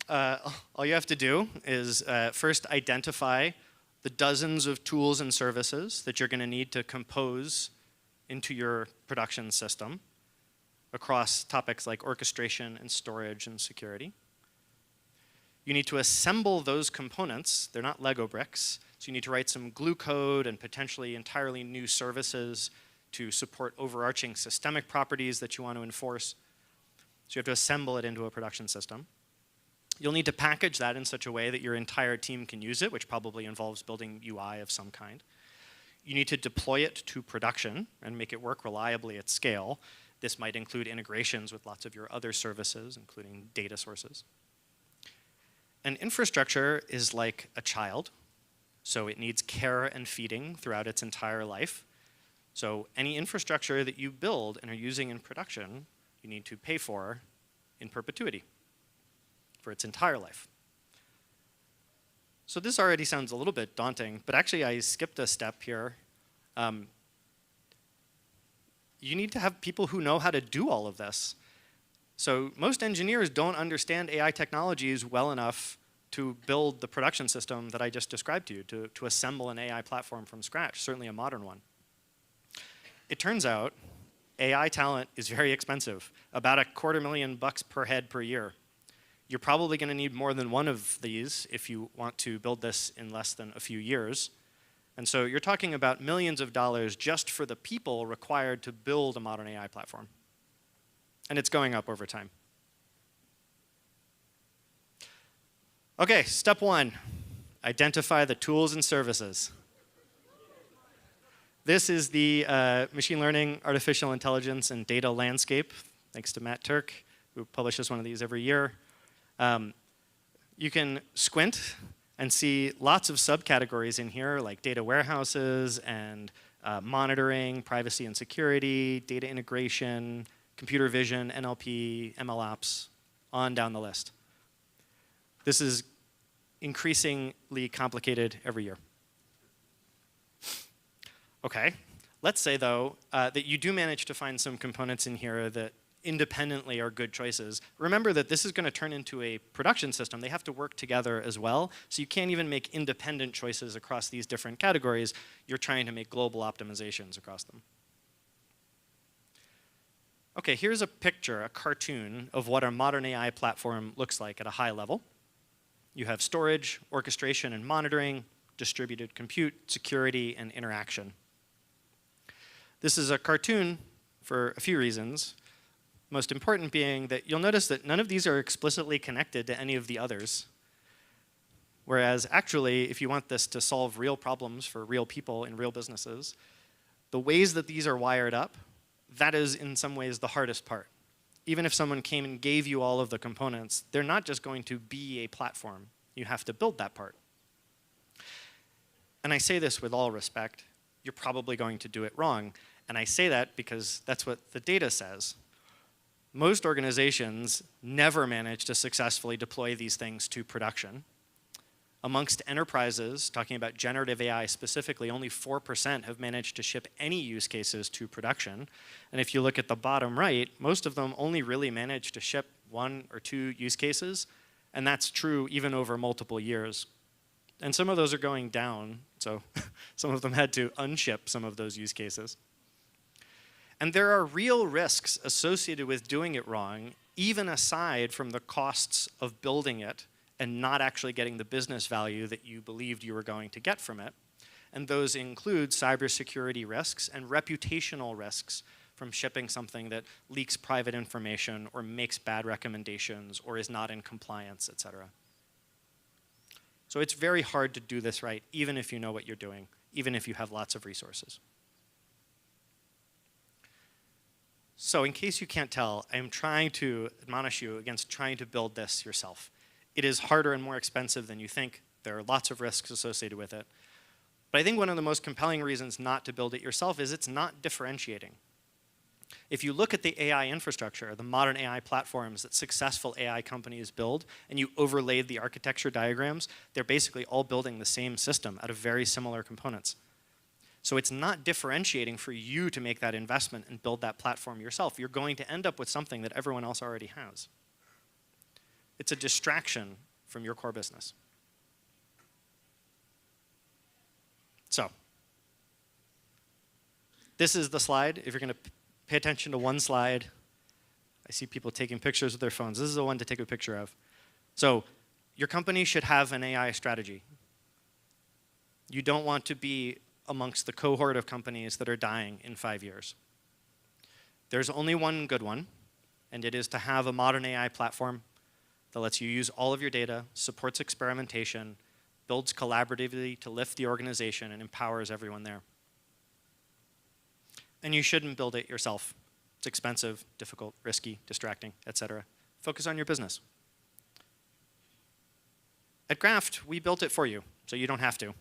F: All you have to do is first identify the dozens of tools and services that you're going to need to compose into your production system across topics like orchestration and storage and security. You need to assemble those components. They're not Lego bricks. So you need to write some glue code and potentially entirely new services to support overarching systemic properties that you want to enforce. So you have to assemble it into a production system. You'll need to package that in such a way that your entire team can use it, which probably involves building UI of some kind. You need to deploy it to production and make it work reliably at scale. This might include integrations with lots of your other services, including data sources. An infrastructure is like a child, so it needs care and feeding throughout its entire life. So any infrastructure that you build and are using in production, you need to pay for in perpetuity for its entire life. So this already sounds a little bit daunting, but actually I skipped a step here. You need to have people who know how to do all of this. So most engineers don't understand AI technologies well enough to build the production system that I just described to you, to assemble an AI platform from scratch, certainly a modern one. It turns out AI talent is very expensive, about $250,000 per head per year. You're probably going to need more than one of these if you want to build this in less than a few years. And so you're talking about millions of dollars just for the people required to build a modern AI platform. And it's going up over time. Okay, step 1, identify the tools and services. This is the machine learning, artificial intelligence, and data landscape, thanks to Matt Turk. We publish just one of these every year. You can squint and see lots of subcategories in here, like data warehouses and monitoring, privacy and security, data integration, computer vision, NLP, MLOps, on down the list. This is increasingly complicated every year. Okay, let's say though that you do manage to find some components in here that independently are good choices. Remember that this is going to turn into a production system. They have to work together as well, so you can't even make independent choices across these different categories. You're trying to make global optimizations across them. Okay, here's a picture, a cartoon of what our modern AI platform looks like at a high level. You have storage, orchestration and monitoring, distributed compute, security, and interaction. This is a cartoon for a few reasons. Most important being that you'll notice that none of these are explicitly connected to any of the others. Whereas actually, if you want this to solve real problems for real people in real businesses, the ways that these are wired up, that is in some ways the hardest part. Even if someone came and gave you all of the components, they're not just going to be a platform. You have to build that part. And I say this with all respect. You're probably going to do it wrong. And I say that because that's what the data says. Most organizations never manage to successfully deploy these things to production. Amongst enterprises, talking about generative AI specifically, only 4% have managed to ship any use cases to production. And if you look at the bottom right, most of them only really manage to ship 1 or 2 use cases. And that's true even over multiple years. And some of those are going down, so some of them had to unship some of those use cases. And there are real risks associated with doing it wrong, even aside from the costs of building it and not actually getting the business value that you believed you were going to get from it. And those include cybersecurity risks and reputational risks from shipping something that leaks private information or makes bad recommendations or is not in compliance, et cetera. So it's very hard to do this right, even if you know what you're doing, even if you have lots of resources. So in case you can't tell, I am trying to admonish you against trying to build this yourself. It is harder and more expensive than you think. There are lots of risks associated with it. But I think one of the most compelling reasons not to build it yourself is it's not differentiating. If you look at the AI infrastructure, the modern AI platforms that successful AI companies build, and you overlaid the architecture diagrams, they're basically all building the same system out of very similar components. So it's not differentiating for you to make that investment and build that platform yourself. You're going to end up with something that everyone else already has. It's a distraction from your core business. So this is the slide. If you're going to pay attention to one slide, I see people taking pictures with their phones. This is the one to take a picture of. So your company should have an AI strategy. You don't want to be amongst the cohort of companies that are dying in 5 years. There's only one good one, and it is to have a modern AI platform that lets you use all of your data, supports experimentation, builds collaboratively to lift the organization, and empowers everyone there. And you shouldn't build it yourself. It's expensive, difficult, risky, distracting, etc. Focus on your business. At Graft, we built it for you, so you don't have to.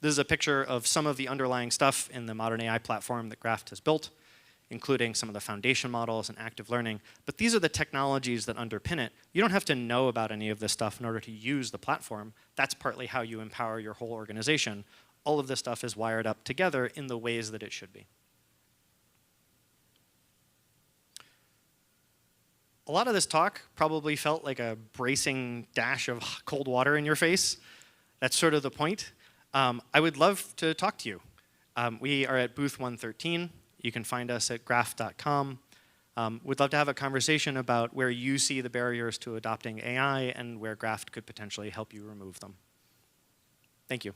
F: This is a picture of some of the underlying stuff in the modern AI platform that Graft has built, including some of the foundation models and active learning. But these are the technologies that underpin it. You don't have to know about any of this stuff in order to use the platform. That's partly how you empower your whole organization. All of this stuff is wired up together in the ways that it should be. A lot of this talk probably felt like a bracing dash of cold water in your face. That's sort of the point. I would love to talk to you. We are at booth 113. You can find us at graph.com. We'd love to have a conversation about where you see the barriers to adopting AI and where Graft could potentially help you remove them. Thank you.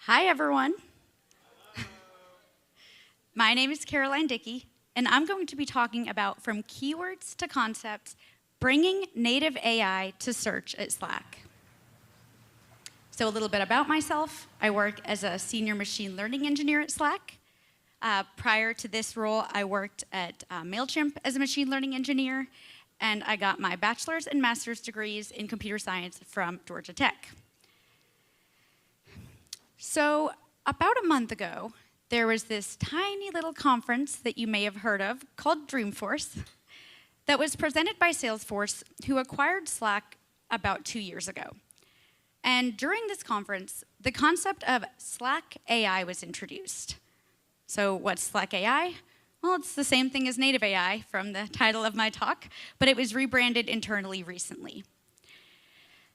G: Hi, everyone. My name is Caroline Dickey, and I'm going to be talking about from keywords to concepts, bringing native AI to search at Slack. So a little bit about myself. I work as a senior machine learning engineer at Slack. Prior to this role, I worked at MailChimp as a machine learning engineer, and I got my bachelor's and master's degrees in computer science from Georgia Tech. So about a month ago, there was this tiny little conference that you may have heard of called Dreamforce that was presented by Salesforce, who acquired Slack about 2 years ago. And during this conference, the concept of Slack AI was introduced. So what's Slack AI? Well, it's the same thing as native AI from the title of my talk, but it was rebranded internally recently.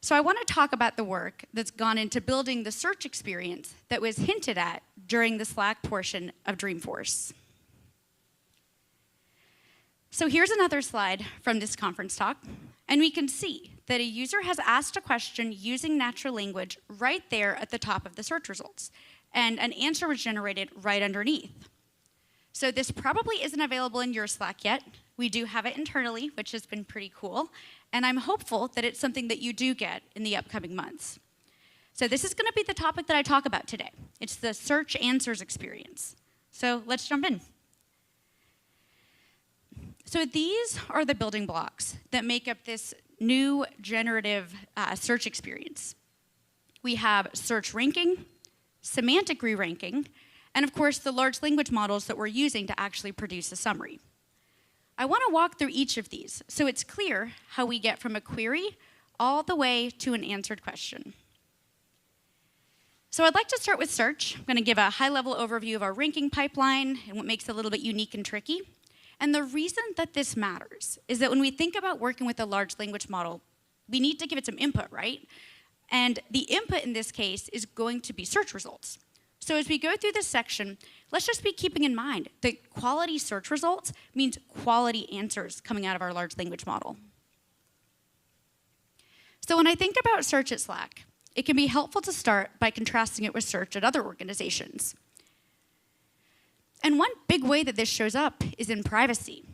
G: So I want to talk about the work that's gone into building the search experience that was hinted at during the Slack portion of Dreamforce. So here's another slide from this conference talk, and we can see that a user has asked a question using natural language right there at the top of the search results, and an answer was generated right underneath. So this probably isn't available in your Slack yet. We do have it internally, which has been pretty cool, and I'm hopeful that it's something that you do get in the upcoming months. So this is going to be the topic that I talk about today. It's the search answers experience. So let's jump in. So these are the building blocks that make up this new generative search experience. We have search ranking, semantic re-ranking, and of course the large language models that we're using to actually produce a summary. I want to walk through each of these so it's clear how we get from a query all the way to an answered question. So I'd like to start with search. I'm going to give a high-level overview of our ranking pipeline and what makes it a little bit unique and tricky. And the reason that this matters is that when we think about working with a large language model, we need to give it some input, right? And the input in this case is going to be search results. So as we go through this section, let's just be keeping in mind that quality search results means quality answers coming out of our large language model. So when I think about search at Slack, it can be helpful to start by contrasting it with search at other organizations. And one big way that this shows up is in privacy.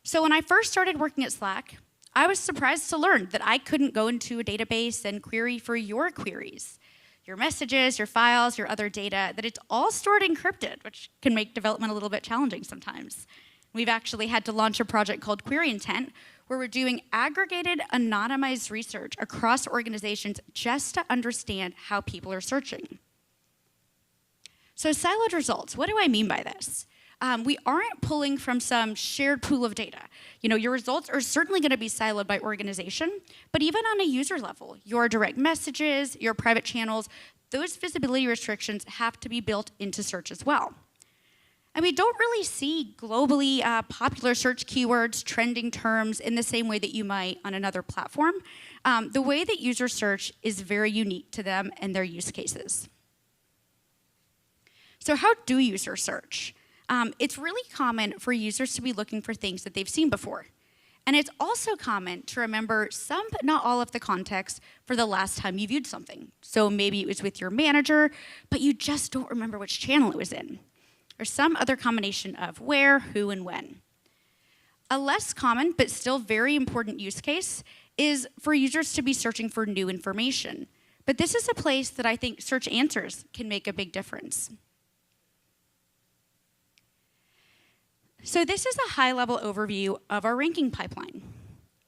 G: So when I first started working at Slack, I was surprised to learn that I couldn't go into a database and query for your queries, your messages, your files, your other data, that it's all stored encrypted, which can make development a little bit challenging sometimes. We've actually had to launch a project called Query Intent, where we're doing aggregated, anonymized research across organizations just to understand how people are searching. So siloed results, what do I mean by this? We aren't pulling from some shared pool of data. You know, your results are certainly going to be siloed by organization, but even on a user level, your direct messages, your private channels, those visibility restrictions have to be built into search as well. And we don't really see globally popular search keywords, trending terms in the same way that you might on another platform. The way that users search is very unique to them and their use cases. So how do users search? It's really common for users to be looking for things that they've seen before. And it's also common to remember some but not all of the context for the last time you viewed something. So maybe it was with your manager, but you just don't remember which channel it was in. Or some other combination of where, who, and when. A less common but still very important use case is for users to be searching for new information. But this is a place that I think search answers can make a big difference. So this is a high-level overview of our ranking pipeline.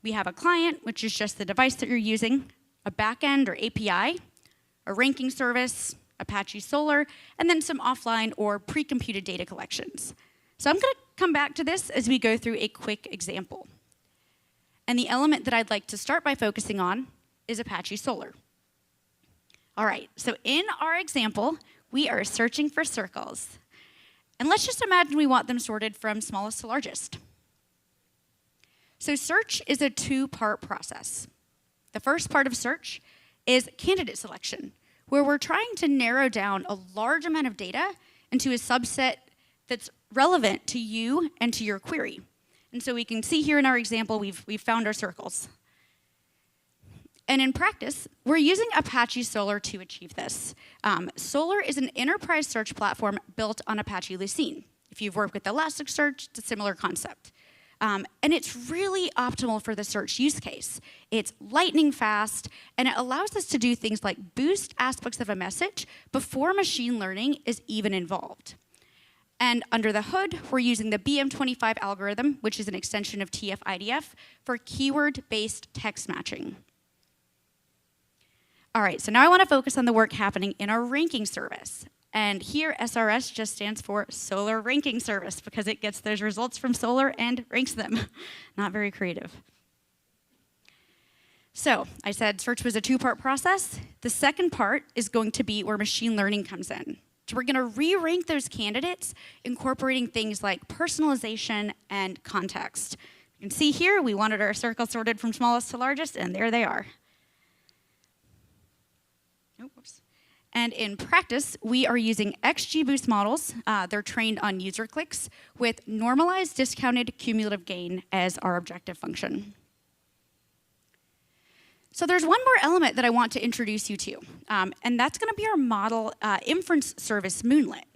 G: We have a client, which is just the device that you're using, a backend or API, a ranking service, Apache Solr, and then some offline or pre-computed data collections. So I'm going to come back to this as we go through a quick example. And the element that I'd like to start by focusing on is Apache Solr. All right, so in our example, we are searching for circles. And let's just imagine we want them sorted from smallest to largest. So search is a two-part process. The first part of search is candidate selection, where we're trying to narrow down a large amount of data into a subset that's relevant to you and to your query. And so we can see here in our example, we've found our circles. And in practice, we're using Apache Solr to achieve this. Solr is an enterprise search platform built on Apache Lucene. If you've worked with Elasticsearch, it's a similar concept. And it's really optimal for the search use case. It's lightning fast, and it allows us to do things like boost aspects of a message before machine learning is even involved. And under the hood, we're using the BM25 algorithm, which is an extension of TF-IDF, for keyword-based text matching. All right, so now I want to focus on the work happening in our ranking service. And here, SRS just stands for Solr Ranking Service because it gets those results from Solr and ranks them. Not very creative. So I said search was a two-part process. The second part is going to be where machine learning comes in. So we're going to re-rank those candidates, incorporating things like personalization and context. You can see here, we wanted our circle sorted from smallest to largest, and there they are. Oh, whoops. And in practice, we are using XGBoost models. They're trained on user clicks with normalized discounted cumulative gain as our objective function. So there's one more element that I want to introduce you to, and that's going to be our model inference service, Moonlit.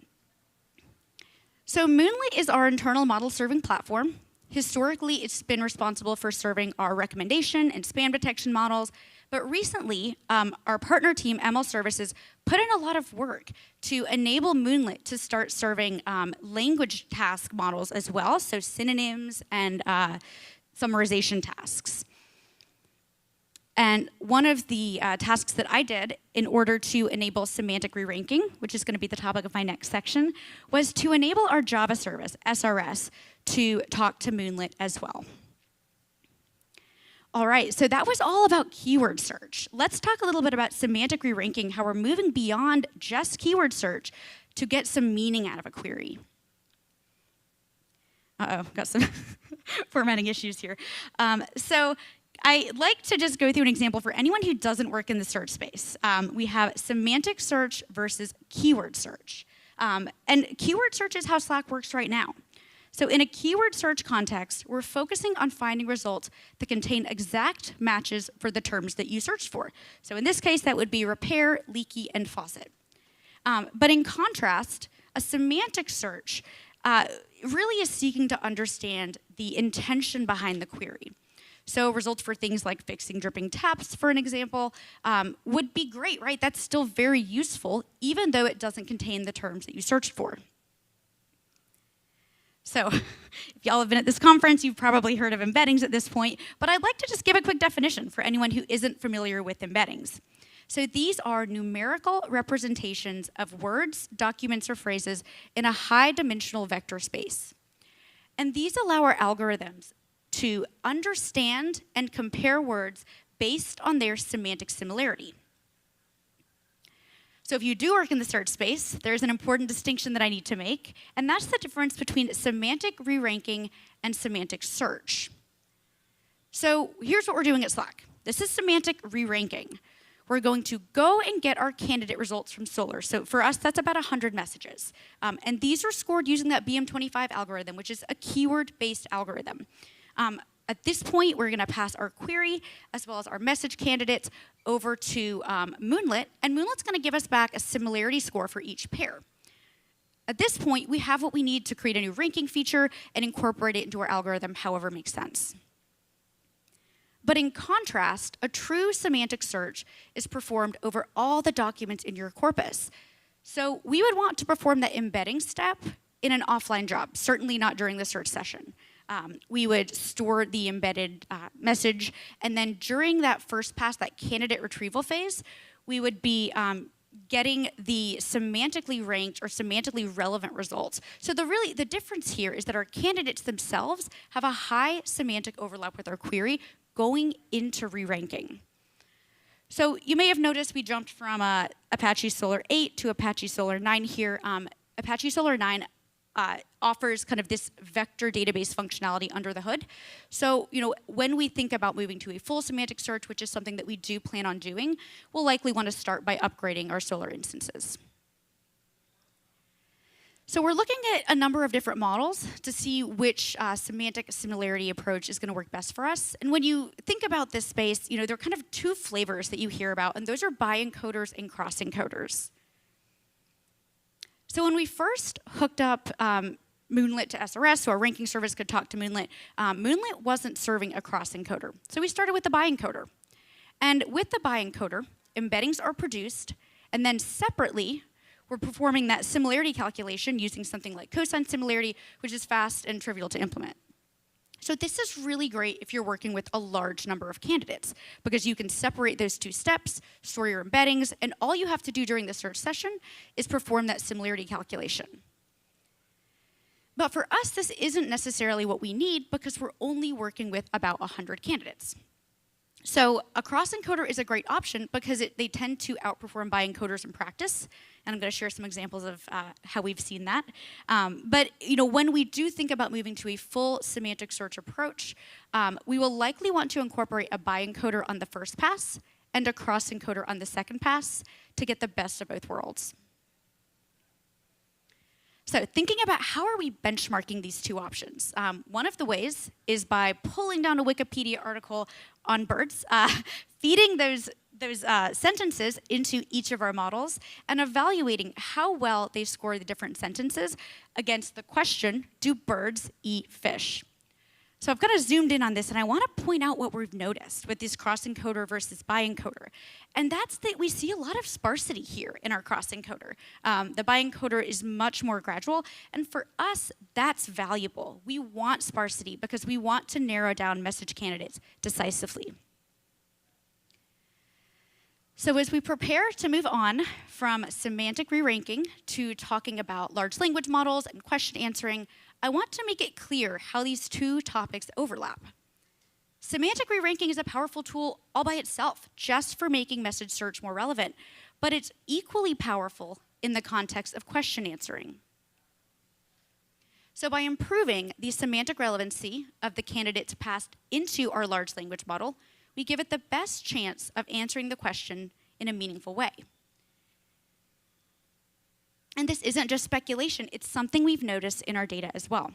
G: So Moonlit is our internal model serving platform. Historically, it's been responsible for serving our recommendation and spam detection models. But recently, our partner team, ML Services, put in a lot of work to enable Moonlit to start serving language task models as well, so synonyms and summarization tasks. And one of the tasks that I did in order to enable semantic re-ranking, which is going to be the topic of my next section, was to enable our Java service, SRS, to talk to Moonlit as well. All right, so that was all about keyword search. Let's talk a little bit about semantic re-ranking, how we're moving beyond just keyword search to get some meaning out of a query. Uh-oh, got some formatting issues here. So I like to just go through an example for anyone who doesn't work in the search space. We have semantic search versus keyword search. And keyword search is how Slack works right now. So in a keyword search context, we're focusing on finding results that contain exact matches for the terms that you searched for. So in this case, that would be repair, leaky, and faucet. But in contrast, a semantic search really is seeking to understand the intention behind the query. So results for things like fixing dripping taps, for an example, would be great, right? That's still very useful, even though it doesn't contain the terms that you searched for. So if y'all have been at this conference, you've probably heard of embeddings at this point, but I'd like to just give a quick definition for anyone who isn't familiar with embeddings. So these are numerical representations of words, documents, or phrases in a high-dimensional vector space. And these allow our algorithms to understand and compare words based on their semantic similarity. So if you do work in the search space, there's an important distinction that I need to make, and that's the difference between semantic re-ranking and semantic search. So here's what we're doing at Slack. This is semantic re-ranking. We're going to go and get our candidate results from Solr. So for us, that's about 100 messages. And these are scored using that BM25 algorithm, which is a keyword-based algorithm. At this point, we're going to pass our query as well as our message candidates over to Moonlit, and Moonlit's going to give us back a similarity score for each pair. At this point, we have what we need to create a new ranking feature and incorporate it into our algorithm however makes sense. But in contrast, a true semantic search is performed over all the documents in your corpus. So we would want to perform that embedding step in an offline job, certainly not during the search session. We would store the embedded message, and then during that first pass, that candidate retrieval phase, we would be getting the semantically ranked or semantically relevant results. So the difference here is that our candidates themselves have a high semantic overlap with our query going into re-ranking. So you may have noticed we jumped from Apache Solr 8 to Apache Solr 9 here. Apache Solr 9 offers kind of this vector database functionality under the hood. So, when we think about moving to a full semantic search, which is something that we do plan on doing, we'll likely want to start by upgrading our Solr instances. So we're looking at a number of different models to see which semantic similarity approach is going to work best for us. And when you think about this space, there are kind of two flavors that you hear about, and those are bi-encoders and cross-encoders. So when we first hooked up Moonlit to SRS, so our ranking service could talk to Moonlit, Moonlit wasn't serving a cross-encoder. So we started with the bi-encoder. And with the bi-encoder, embeddings are produced, and then separately, we're performing that similarity calculation using something like cosine similarity, which is fast and trivial to implement. So this is really great if you're working with a large number of candidates, because you can separate those two steps, store your embeddings, and all you have to do during the search session is perform that similarity calculation. But for us, this isn't necessarily what we need because we're only working with about 100 candidates. So a cross-encoder is a great option because they tend to outperform bi-encoders in practice, and I'm going to share some examples of how we've seen that. But when we do think about moving to a full semantic search approach, we will likely want to incorporate a bi-encoder on the first pass and a cross-encoder on the second pass to get the best of both worlds. So thinking about how are we benchmarking these two options, one of the ways is by pulling down a Wikipedia article on birds, feeding those sentences into each of our models, and evaluating how well they score the different sentences against the question, do birds eat fish? So I've kind of zoomed in on this, and I want to point out what we've noticed with this cross-encoder versus bi-encoder. And that's that we see a lot of sparsity here in our cross-encoder. The bi-encoder is much more gradual, and for us, that's valuable. We want sparsity because we want to narrow down message candidates decisively. So as we prepare to move on from semantic re-ranking to talking about large language models and question answering, I want to make it clear how these two topics overlap. Semantic re-ranking is a powerful tool all by itself, just for making message search more relevant, but it's equally powerful in the context of question answering. So by improving the semantic relevancy of the candidates passed into our large language model, we give it the best chance of answering the question in a meaningful way. And this isn't just speculation, it's something we've noticed in our data as well.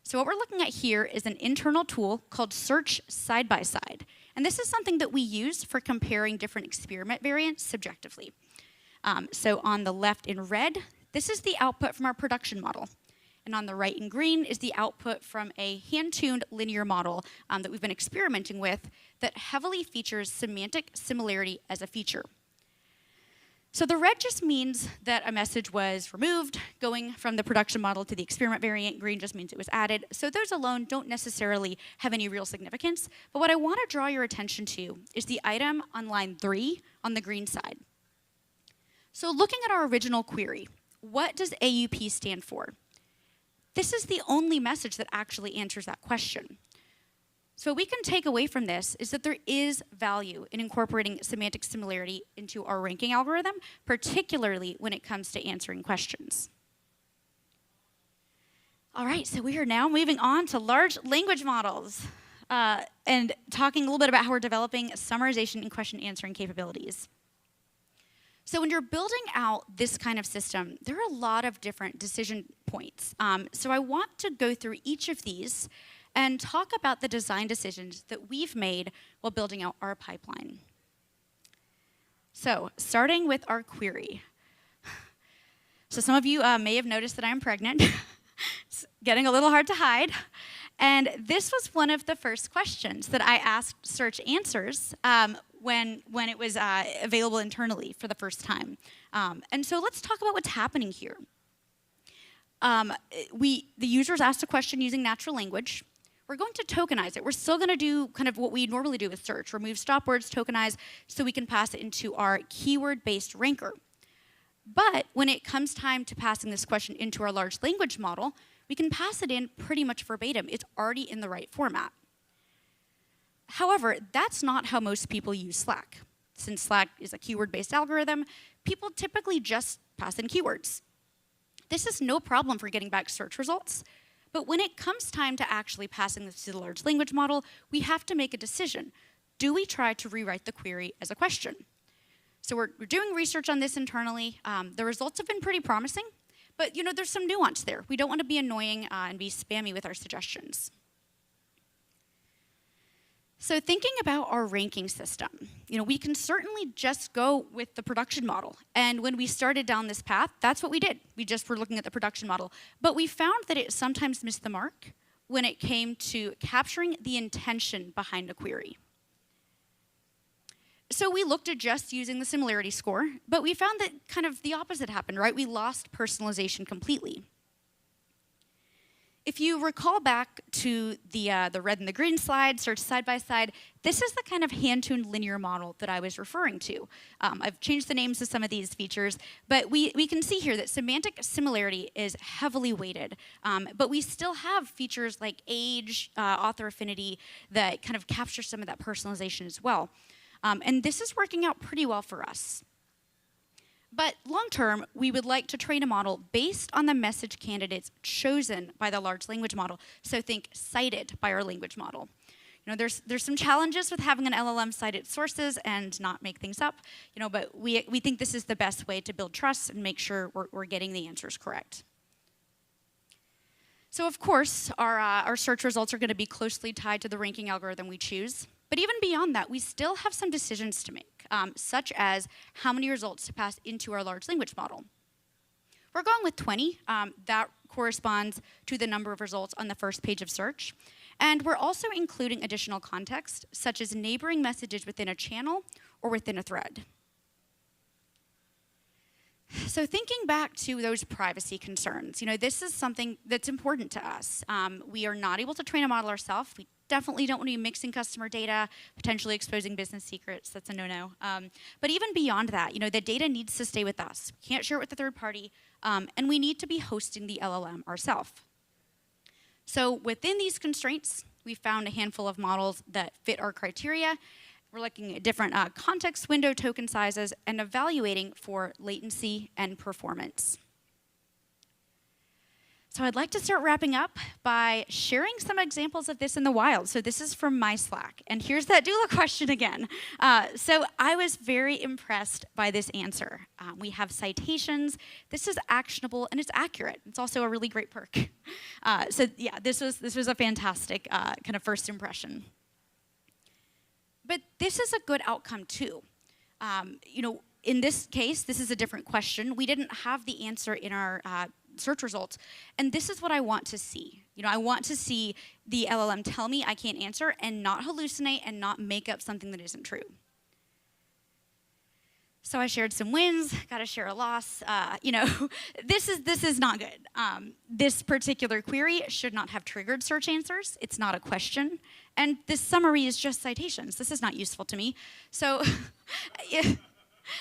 G: So what we're looking at here is an internal tool called Search Side by Side. And this is something that we use for comparing different experiment variants subjectively. So on the left in red, this is the output from our production model. And on the right in green is the output from a hand-tuned linear model that we've been experimenting with that heavily features semantic similarity as a feature. So the red just means that a message was removed, going from the production model to the experiment variant. Green just means it was added. So those alone don't necessarily have any real significance. But what I want to draw your attention to is the item on line 3 on the green side. So looking at our original query, what does AUP stand for? This is the only message that actually answers that question. So what we can take away from this is that there is value in incorporating semantic similarity into our ranking algorithm, particularly when it comes to answering questions. All right, so we are now moving on to large language models and talking a little bit about how we're developing summarization and question answering capabilities. So when you're building out this kind of system, there are a lot of different decision points. So I want to go through each of these and talk about the design decisions that we've made while building out our pipeline. So starting with our query. So some of you may have noticed that I'm pregnant. It's getting a little hard to hide. And this was one of the first questions that I asked Search Answers when it was available internally for the first time. And so let's talk about what's happening here. The users asked a question using natural language. We're going to tokenize it. We're still going to do kind of what we normally do with search, remove stop words, tokenize, so we can pass it into our keyword-based ranker. But when it comes time to passing this question into our large language model, we can pass it in pretty much verbatim. It's already in the right format. However, that's not how most people use Slack. Since Slack is a keyword-based algorithm, people typically just pass in keywords. This is no problem for getting back search results. But when it comes time to actually passing this to the large language model, we have to make a decision. Do we try to rewrite the query as a question? So we're doing research on this internally. The results have been pretty promising, But there's some nuance there. We don't want to be annoying and be spammy with our suggestions. So thinking about our ranking system, we can certainly just go with the production model. And when we started down this path, that's what we did. We just were looking at the production model. But we found that it sometimes missed the mark when it came to capturing the intention behind a query. So we looked at just using the similarity score, but we found that kind of the opposite happened, right? We lost personalization completely. If you recall back to the red and the green slide, search side by side, this is the kind of hand-tuned linear model that I was referring to. I've changed the names of some of these features, but we can see here that semantic similarity is heavily weighted. But we still have features like age, author affinity that kind of capture some of that personalization as well. And this is working out pretty well for us. But long term, we would like to train a model based on the message candidates chosen by the large language model. So think cited by our language model. There's some challenges with having an LLM cite its sources and not make things up. But we think this is the best way to build trust and make sure we're getting the answers correct. So of course, our search results are going to be closely tied to the ranking algorithm we choose. But even beyond that, we still have some decisions to make, such as how many results to pass into our large language model. We're going with 20. That corresponds to the number of results on the first page of search. And we're also including additional context, such as neighboring messages within a channel or within a thread. So thinking back to those privacy concerns, this is something that's important to us. We are not able to train a model ourselves. We definitely don't want to be mixing customer data, potentially exposing business secrets. That's a no-no. But even beyond that, the data needs to stay with us. We can't share it with the third party, and we need to be hosting the LLM ourselves. So within these constraints, we found a handful of models that fit our criteria. We're looking at different context window token sizes and evaluating for latency and performance. So I'd like to start wrapping up by sharing some examples of this in the wild. So this is from my Slack. And here's that doula question again. So I was very impressed by this answer. We have citations. This is actionable, and it's accurate. It's also a really great perk. So yeah, this was a fantastic kind of first impression. But this is a good outcome, too. In this case, this is a different question. We didn't have the answer in our search results. And this is what I want to see. I want to see the LLM tell me I can't answer and not hallucinate and not make up something that isn't true. So I shared some wins, got to share a loss. This is not good. This particular query should not have triggered search answers. It's not a question. And this summary is just citations. This is not useful to me. So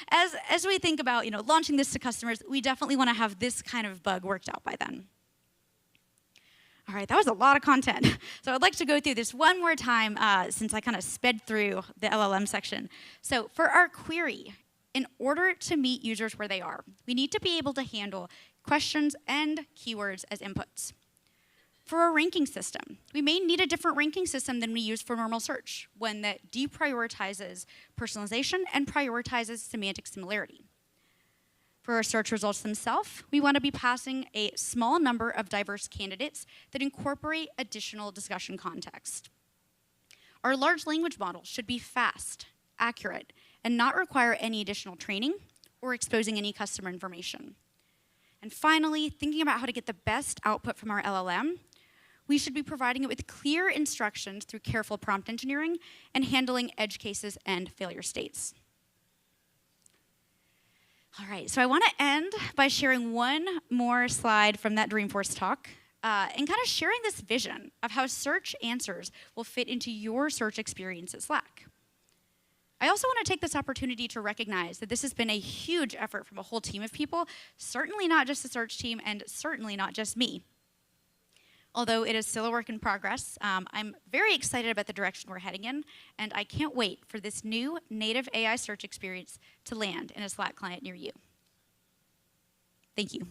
G: as we think about launching this to customers, we definitely want to have this kind of bug worked out by then. All right, that was a lot of content. So I'd like to go through this one more time since I kind of sped through the LLM section. So for our query, in order to meet users where they are, we need to be able to handle questions and keywords as inputs. For our ranking system, we may need a different ranking system than we use for normal search, one that deprioritizes personalization and prioritizes semantic similarity. For our search results themselves, we want to be passing a small number of diverse candidates that incorporate additional discussion context. Our large language model should be fast, accurate, and not require any additional training or exposing any customer information. And finally, thinking about how to get the best output from our LLM, we should be providing it with clear instructions through careful prompt engineering and handling edge cases and failure states. All right, so I want to end by sharing one more slide from that Dreamforce talk and kind of sharing this vision of how search answers will fit into your search experience at Slack. I also want to take this opportunity to recognize that this has been a huge effort from a whole team of people, certainly not just the search team and certainly not just me. Although it is still a work in progress, I'm very excited about the direction we're heading in, and I can't wait for this new native AI search experience to land in a Slack client near you. Thank you.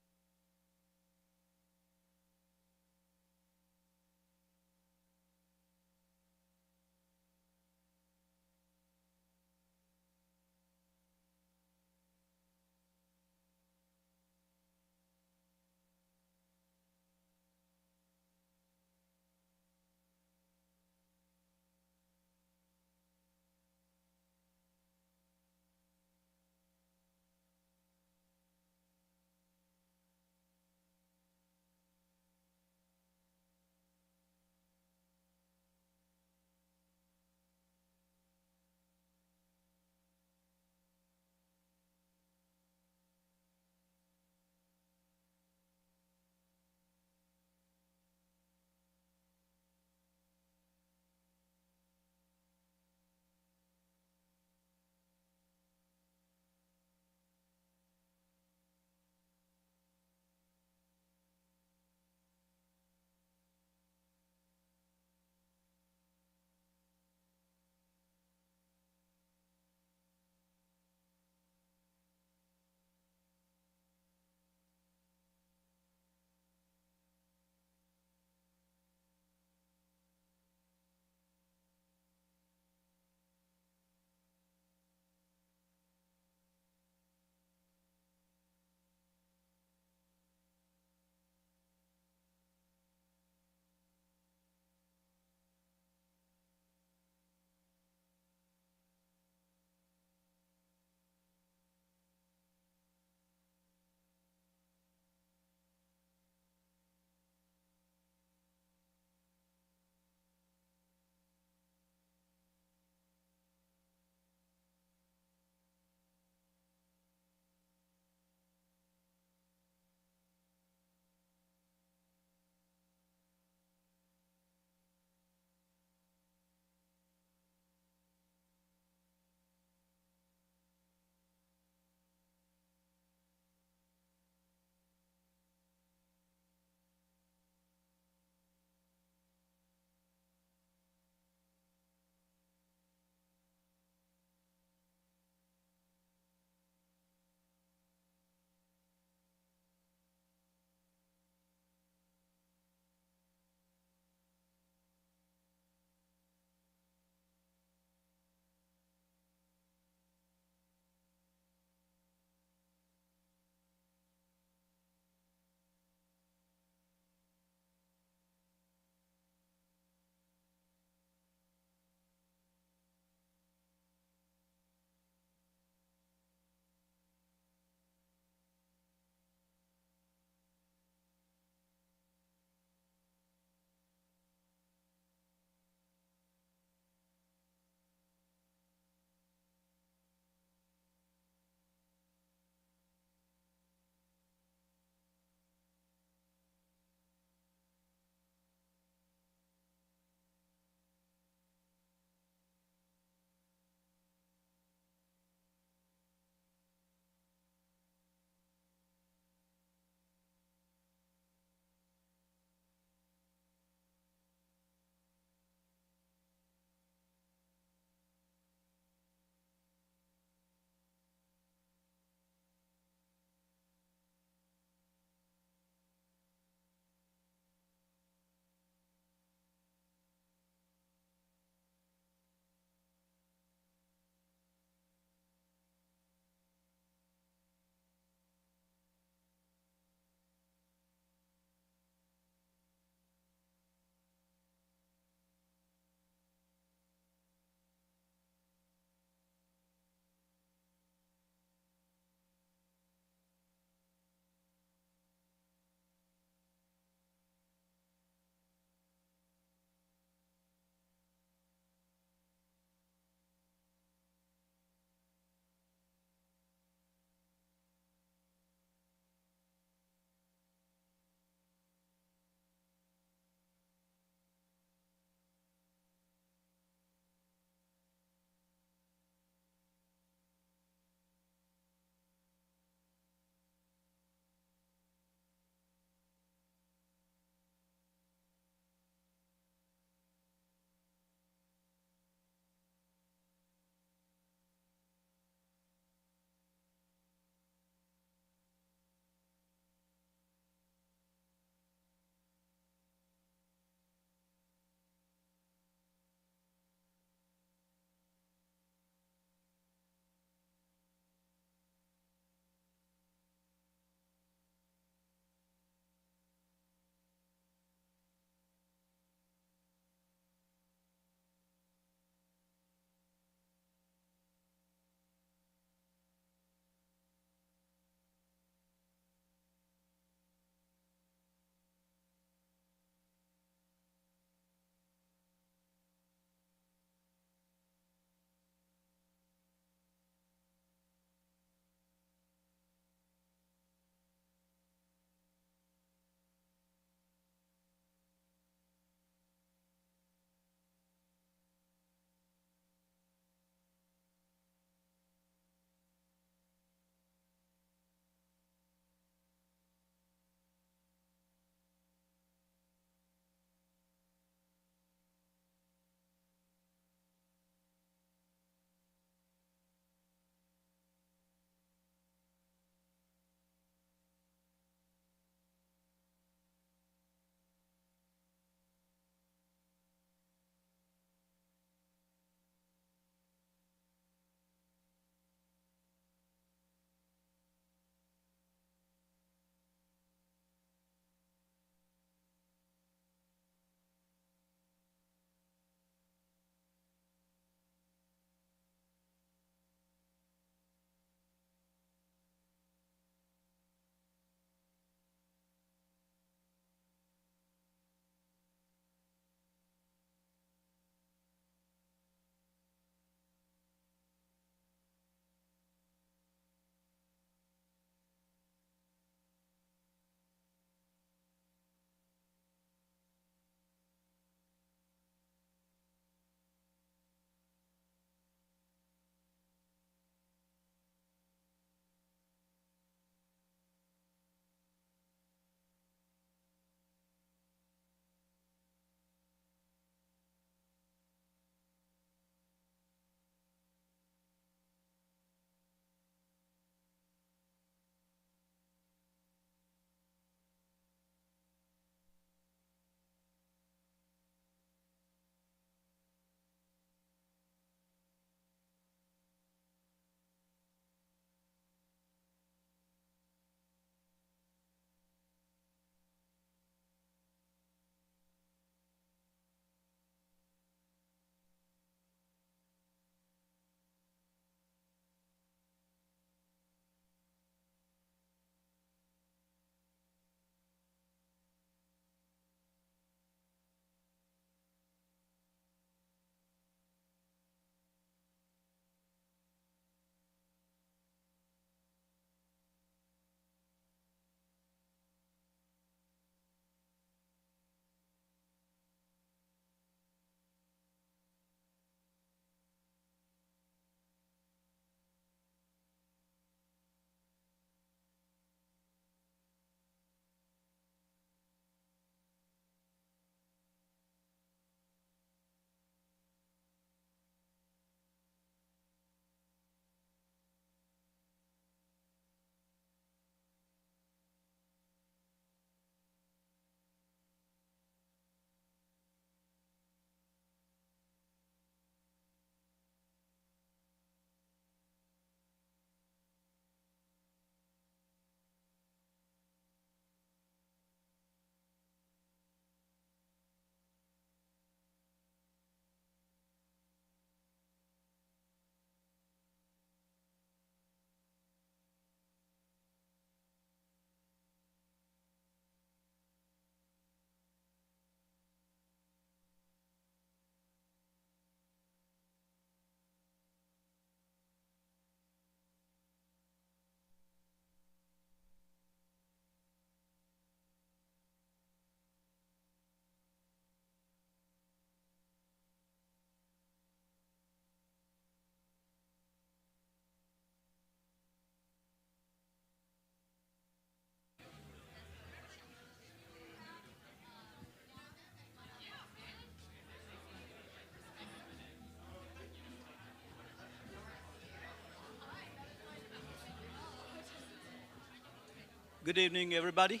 H: Good evening, everybody.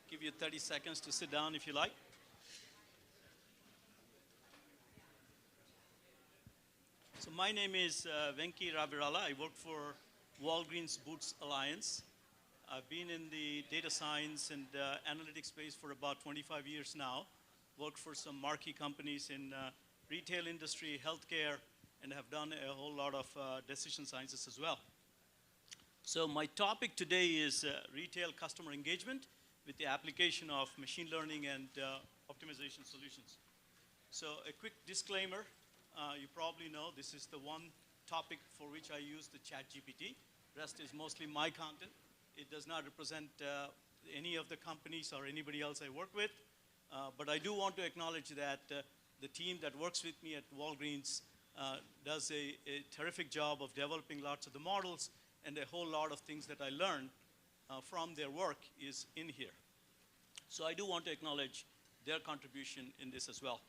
H: Give you 30 seconds to sit down if you like. So my name is Venki Ravirala. I work for Walgreens Boots Alliance. I've been in the data science and analytics space for about 25 years now. Worked for some marquee companies in retail industry, healthcare, and have done a whole lot of decision sciences as well. So my topic today is retail customer engagement with the application of machine learning and optimization solutions. So a quick disclaimer, you probably know this is the one topic for which I use the ChatGPT. Rest is mostly my content. It does not represent any of the companies or anybody else I work with. But I do want to acknowledge that the team that works with me at Walgreens does a terrific job of developing lots of the models, and a whole lot of things that I learned from their work is in here. So I do want to acknowledge their contribution in this as well.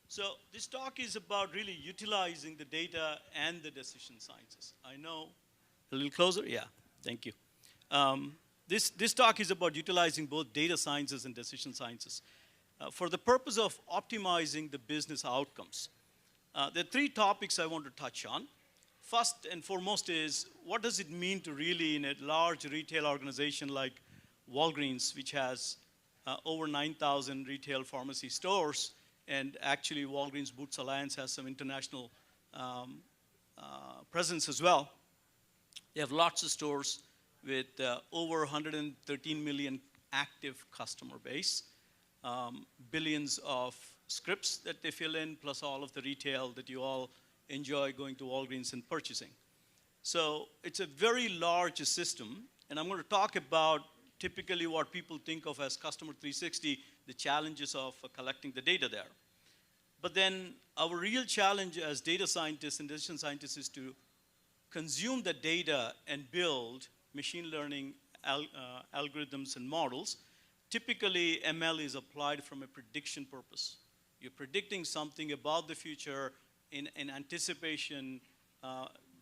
H: So this talk is about really utilizing the data and the decision sciences. I know, a little closer? Yeah, thank you. This talk is about utilizing both data sciences and decision sciences for the purpose of optimizing the business outcomes. There are three topics I want to touch on. First and foremost is, what does it mean to really, in a large retail organization like Walgreens, which has over 9,000 retail pharmacy stores, and actually Walgreens Boots Alliance has some international presence as well. They have lots of stores with over 113 million active customer base, billions of scripts that they fill in, plus all of the retail that you all enjoy going to Walgreens and purchasing. So it's a very large system, and I'm going to talk about typically what people think of as Customer 360, the challenges of collecting the data there. But then our real challenge as data scientists and decision scientists is to consume the data and build machine learning algorithms and models. Typically, ML is applied from a prediction purpose. You're predicting something about the future in anticipation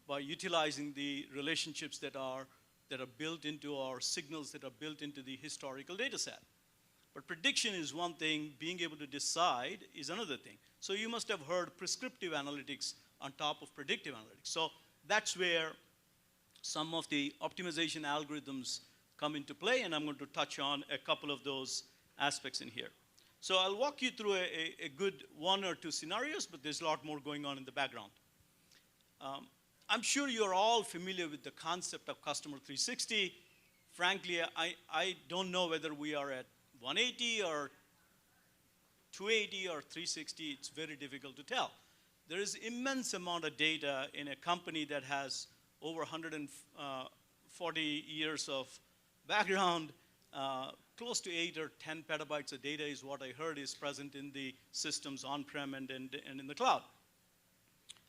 H: by utilizing the relationships that are built into our signals that are built into the historical data set. But prediction is one thing, being able to decide is another thing. So you must have heard prescriptive analytics on top of predictive analytics. So that's where some of the optimization algorithms come into play, and I'm going to touch on a couple of those aspects in here. So I'll walk you through a good one or two scenarios, but there's a lot more going on in the background. I'm sure you're all familiar with the concept of Customer 360. Frankly, I don't know whether we are at 180 or 280 or 360. It's very difficult to tell. There is immense amount of data in a company that has over 140 years of background. Close to 8 or 10 petabytes of data is what I heard is present in the systems on-prem and in the cloud.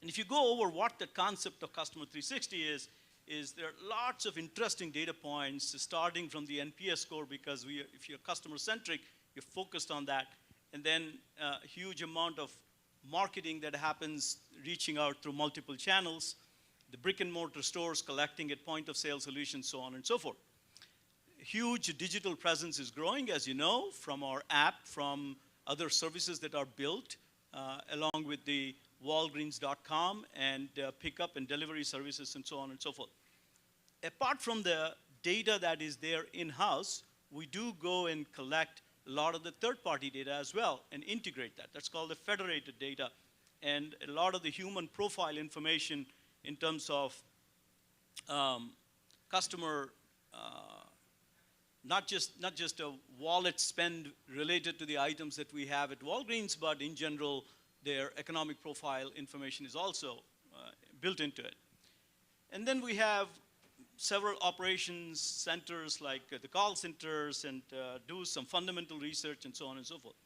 H: And if you go over what the concept of Customer 360 is there are lots of interesting data points starting from the NPS score, because if you're customer-centric, you're focused on that. And then a huge amount of marketing that happens reaching out through multiple channels, the brick and mortar stores collecting at point of sale solutions, so on and so forth. Huge digital presence is growing, as you know, from our app, from other services that are built, along with the Walgreens.com and pickup and delivery services and so on and so forth. Apart from the data that is there in-house, we do go and collect a lot of the third-party data as well and integrate that. That's called the federated data. And a lot of the human profile information in terms of customer, not just a wallet spend related to the items that we have at Walgreens, but in general, their economic profile information is also built into it. And then we have several operations centers like the call centers and do some fundamental research and so on and so forth.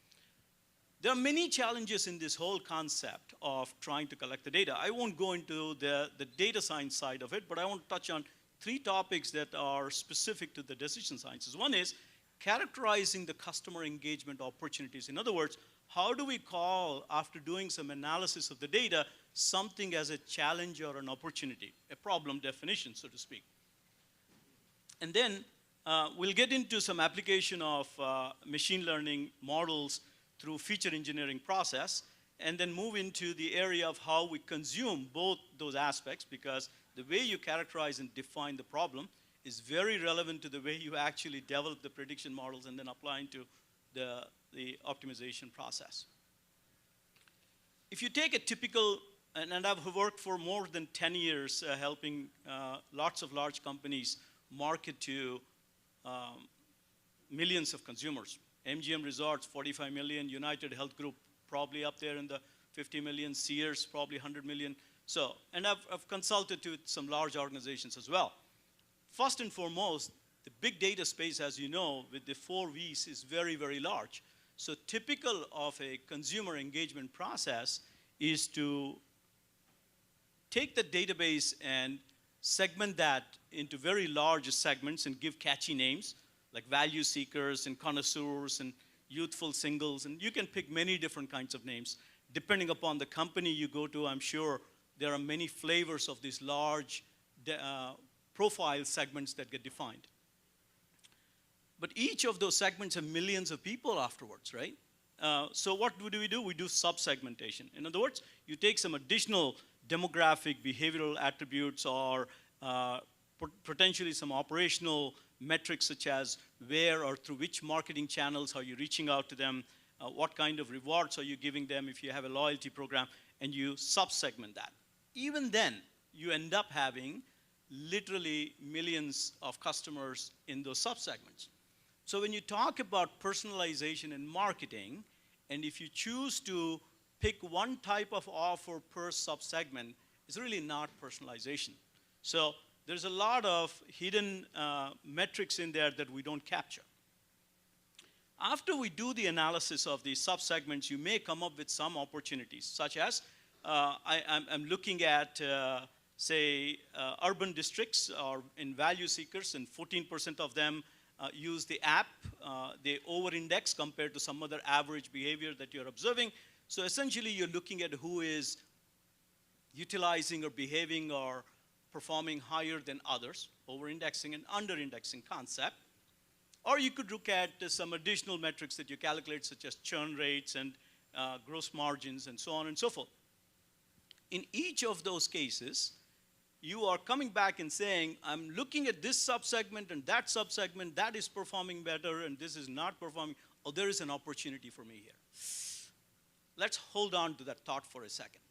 H: There are many challenges in this whole concept of trying to collect the data. I won't go into the data science side of it, but I want to touch on three topics that are specific to the decision sciences. One is characterizing the customer engagement opportunities. In other words, how do we call, after doing some analysis of the data, something as a challenge or an opportunity, a problem definition, so to speak. And then we'll get into some application of machine learning models through feature engineering process, and then move into the area of how we consume both those aspects, because the way you characterize and define the problem is very relevant to the way you actually develop the prediction models and then apply into the optimization process. If you take a typical, and I've worked for more than 10 years helping lots of large companies market to millions of consumers. MGM Resorts, 45 million, United Health Group, probably up there in the 50 million, Sears, probably 100 million. So, and I've consulted to some large organizations as well. First and foremost, the big data space, as you know, with the 4 V's is very, very large. So typical of a consumer engagement process is to take the database and segment that into very large segments and give catchy names, like value seekers and connoisseurs and youthful singles, and you can pick many different kinds of names. Depending upon the company you go to, I'm sure there are many flavors of these large profile segments that get defined. But each of those segments have millions of people afterwards, right? So what do? We do sub-segmentation. In other words, you take some additional demographic, behavioral attributes, or potentially some operational metrics, such as where or through which marketing channels are you reaching out to them, what kind of rewards are you giving them if you have a loyalty program, and you sub-segment that. Even then, you end up having literally millions of customers in those sub-segments. So when you talk about personalization in marketing, and if you choose to pick one type of offer per sub-segment, it's really not personalization. So there's a lot of hidden metrics in there that we don't capture. After we do the analysis of these sub-segments, you may come up with some opportunities, such as I'm looking at, say, urban districts or in value seekers, and 14% of them use the app. They over-index compared to some other average behavior that you're observing. So essentially, you're looking at who is utilizing or behaving or performing higher than others, over-indexing and under-indexing concept. Or you could look at some additional metrics that you calculate, such as churn rates and gross margins and so on and so forth. In each of those cases, you are coming back and saying, I'm looking at this subsegment and that subsegment, that is performing better and this is not performing. Oh, there is an opportunity for me here. Let's hold on to that thought for a second.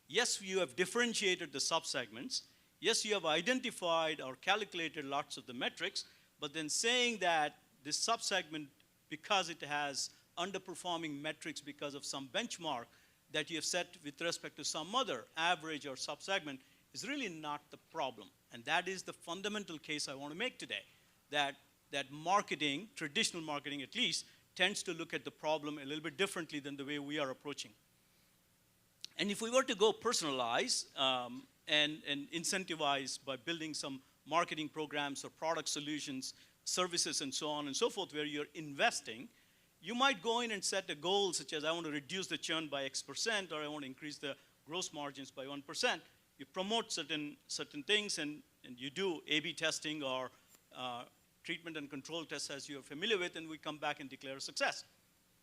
H: Yes, you have differentiated the subsegments. Yes, you have identified or calculated lots of the metrics, but then saying that this subsegment, because it has underperforming metrics because of some benchmark that you have set with respect to some other average or subsegment, is really not the problem. And that is the fundamental case I want to make today, that marketing, traditional marketing at least, tends to look at the problem a little bit differently than the way we are approaching. And if we were to go personalize and incentivize by building some marketing programs or product solutions, services, and so on and so forth, where you're investing, you might go in and set a goal such as I want to reduce the churn by X%, or I want to increase the gross margins by 1%. You promote certain things, and you do A/B testing or treatment and control tests, as you're familiar with, and we come back and declare a success.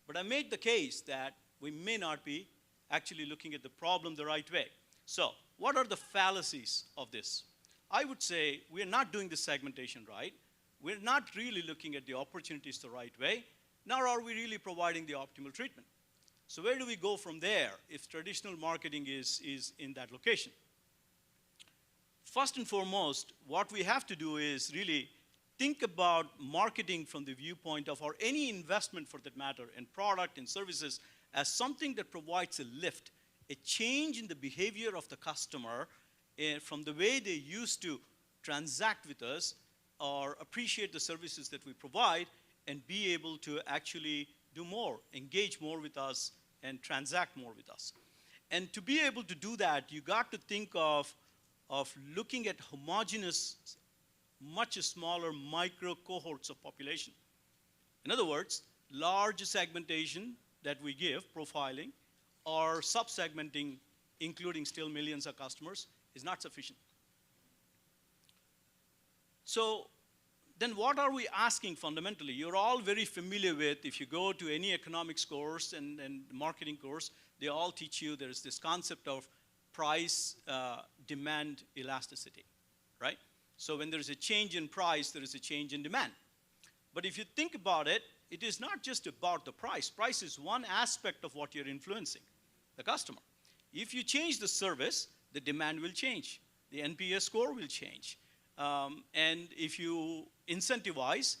H: But I made the case that we may not be actually looking at the problem the right way. So what are the fallacies of this? I would say we're not doing the segmentation right. We're not really looking at the opportunities the right way, nor are we really providing the optimal treatment. So where do we go from there if traditional marketing is in that location? First and foremost, what we have to do is really think about marketing from the viewpoint of, or any investment for that matter, in product and services, as something that provides a lift, a change in the behavior of the customer from the way they used to transact with us or appreciate the services that we provide, and be able to actually do more, engage more with us, and transact more with us. And to be able to do that, you got to think of looking at homogeneous, much smaller micro cohorts of population. In other words, large segmentation, that we give, profiling, or sub-segmenting, including still millions of customers, is not sufficient. So then what are we asking fundamentally? You're all very familiar with, if you go to any economics course and marketing course, they all teach you there's this concept of price demand elasticity, right? So when there's a change in price, there is a change in demand. But if you think about it, it is not just about the price. Price is one aspect of what you're influencing, the customer. If you change the service, the demand will change. The NPS score will change. And if you incentivize,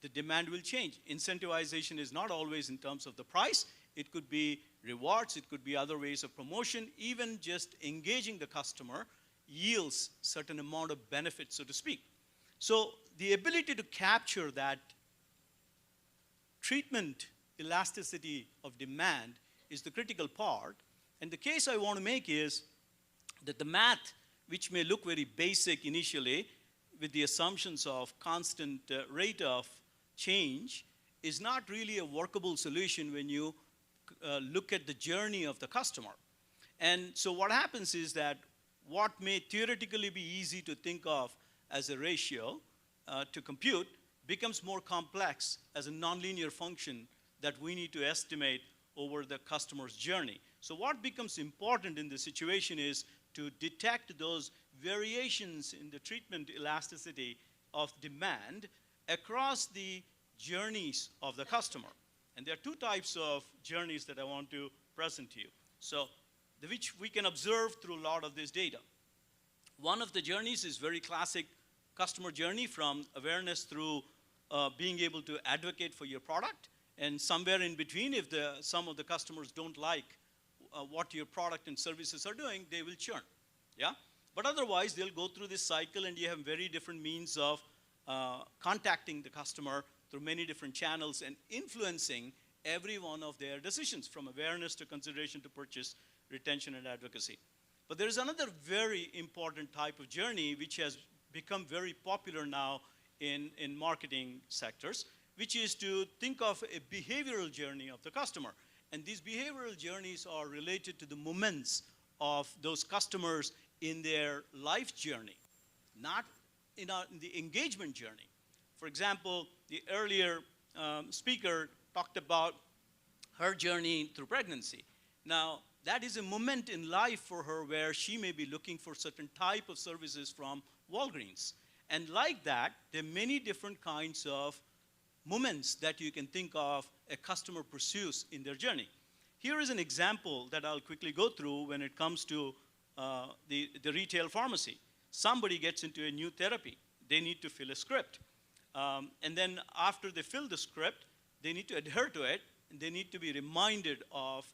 H: the demand will change. Incentivization is not always in terms of the price. It could be rewards. It could be other ways of promotion. Even just engaging the customer yields certain amount of benefit, so to speak. So the ability to capture that treatment elasticity of demand is the critical part. And the case I want to make is that the math, which may look very basic initially, with the assumptions of constant rate of change, is not really a workable solution when you look at the journey of the customer. And so what happens is that what may theoretically be easy to think of as a ratio to compute becomes more complex as a nonlinear function that we need to estimate over the customer's journey. So what becomes important in this situation is to detect those variations in the treatment elasticity of demand across the journeys of the customer. And there are two types of journeys that I want to present to you. So, which we can observe through a lot of this data. One of the journeys is very classic customer journey, from awareness through being able to advocate for your product. And somewhere in between, if some of the customers don't like what your product and services are doing, they will churn, yeah? But otherwise, they'll go through this cycle, and you have very different means of contacting the customer through many different channels and influencing every one of their decisions, from awareness to consideration to purchase, retention, and advocacy. But there's another very important type of journey which has become very popular now in marketing sectors, which is to think of a behavioral journey of the customer. And these behavioral journeys are related to the moments of those customers in their life journey, not in the engagement journey. For example, the earlier speaker talked about her journey through pregnancy. Now, that is a moment in life for her where she may be looking for certain type of services from Walgreens. And like that, there are many different kinds of moments that you can think of a customer pursues in their journey. Here is an example that I'll quickly go through when it comes to the retail pharmacy. Somebody gets into a new therapy. They need to fill a script. And then after they fill the script, they need to adhere to it, and they need to be reminded of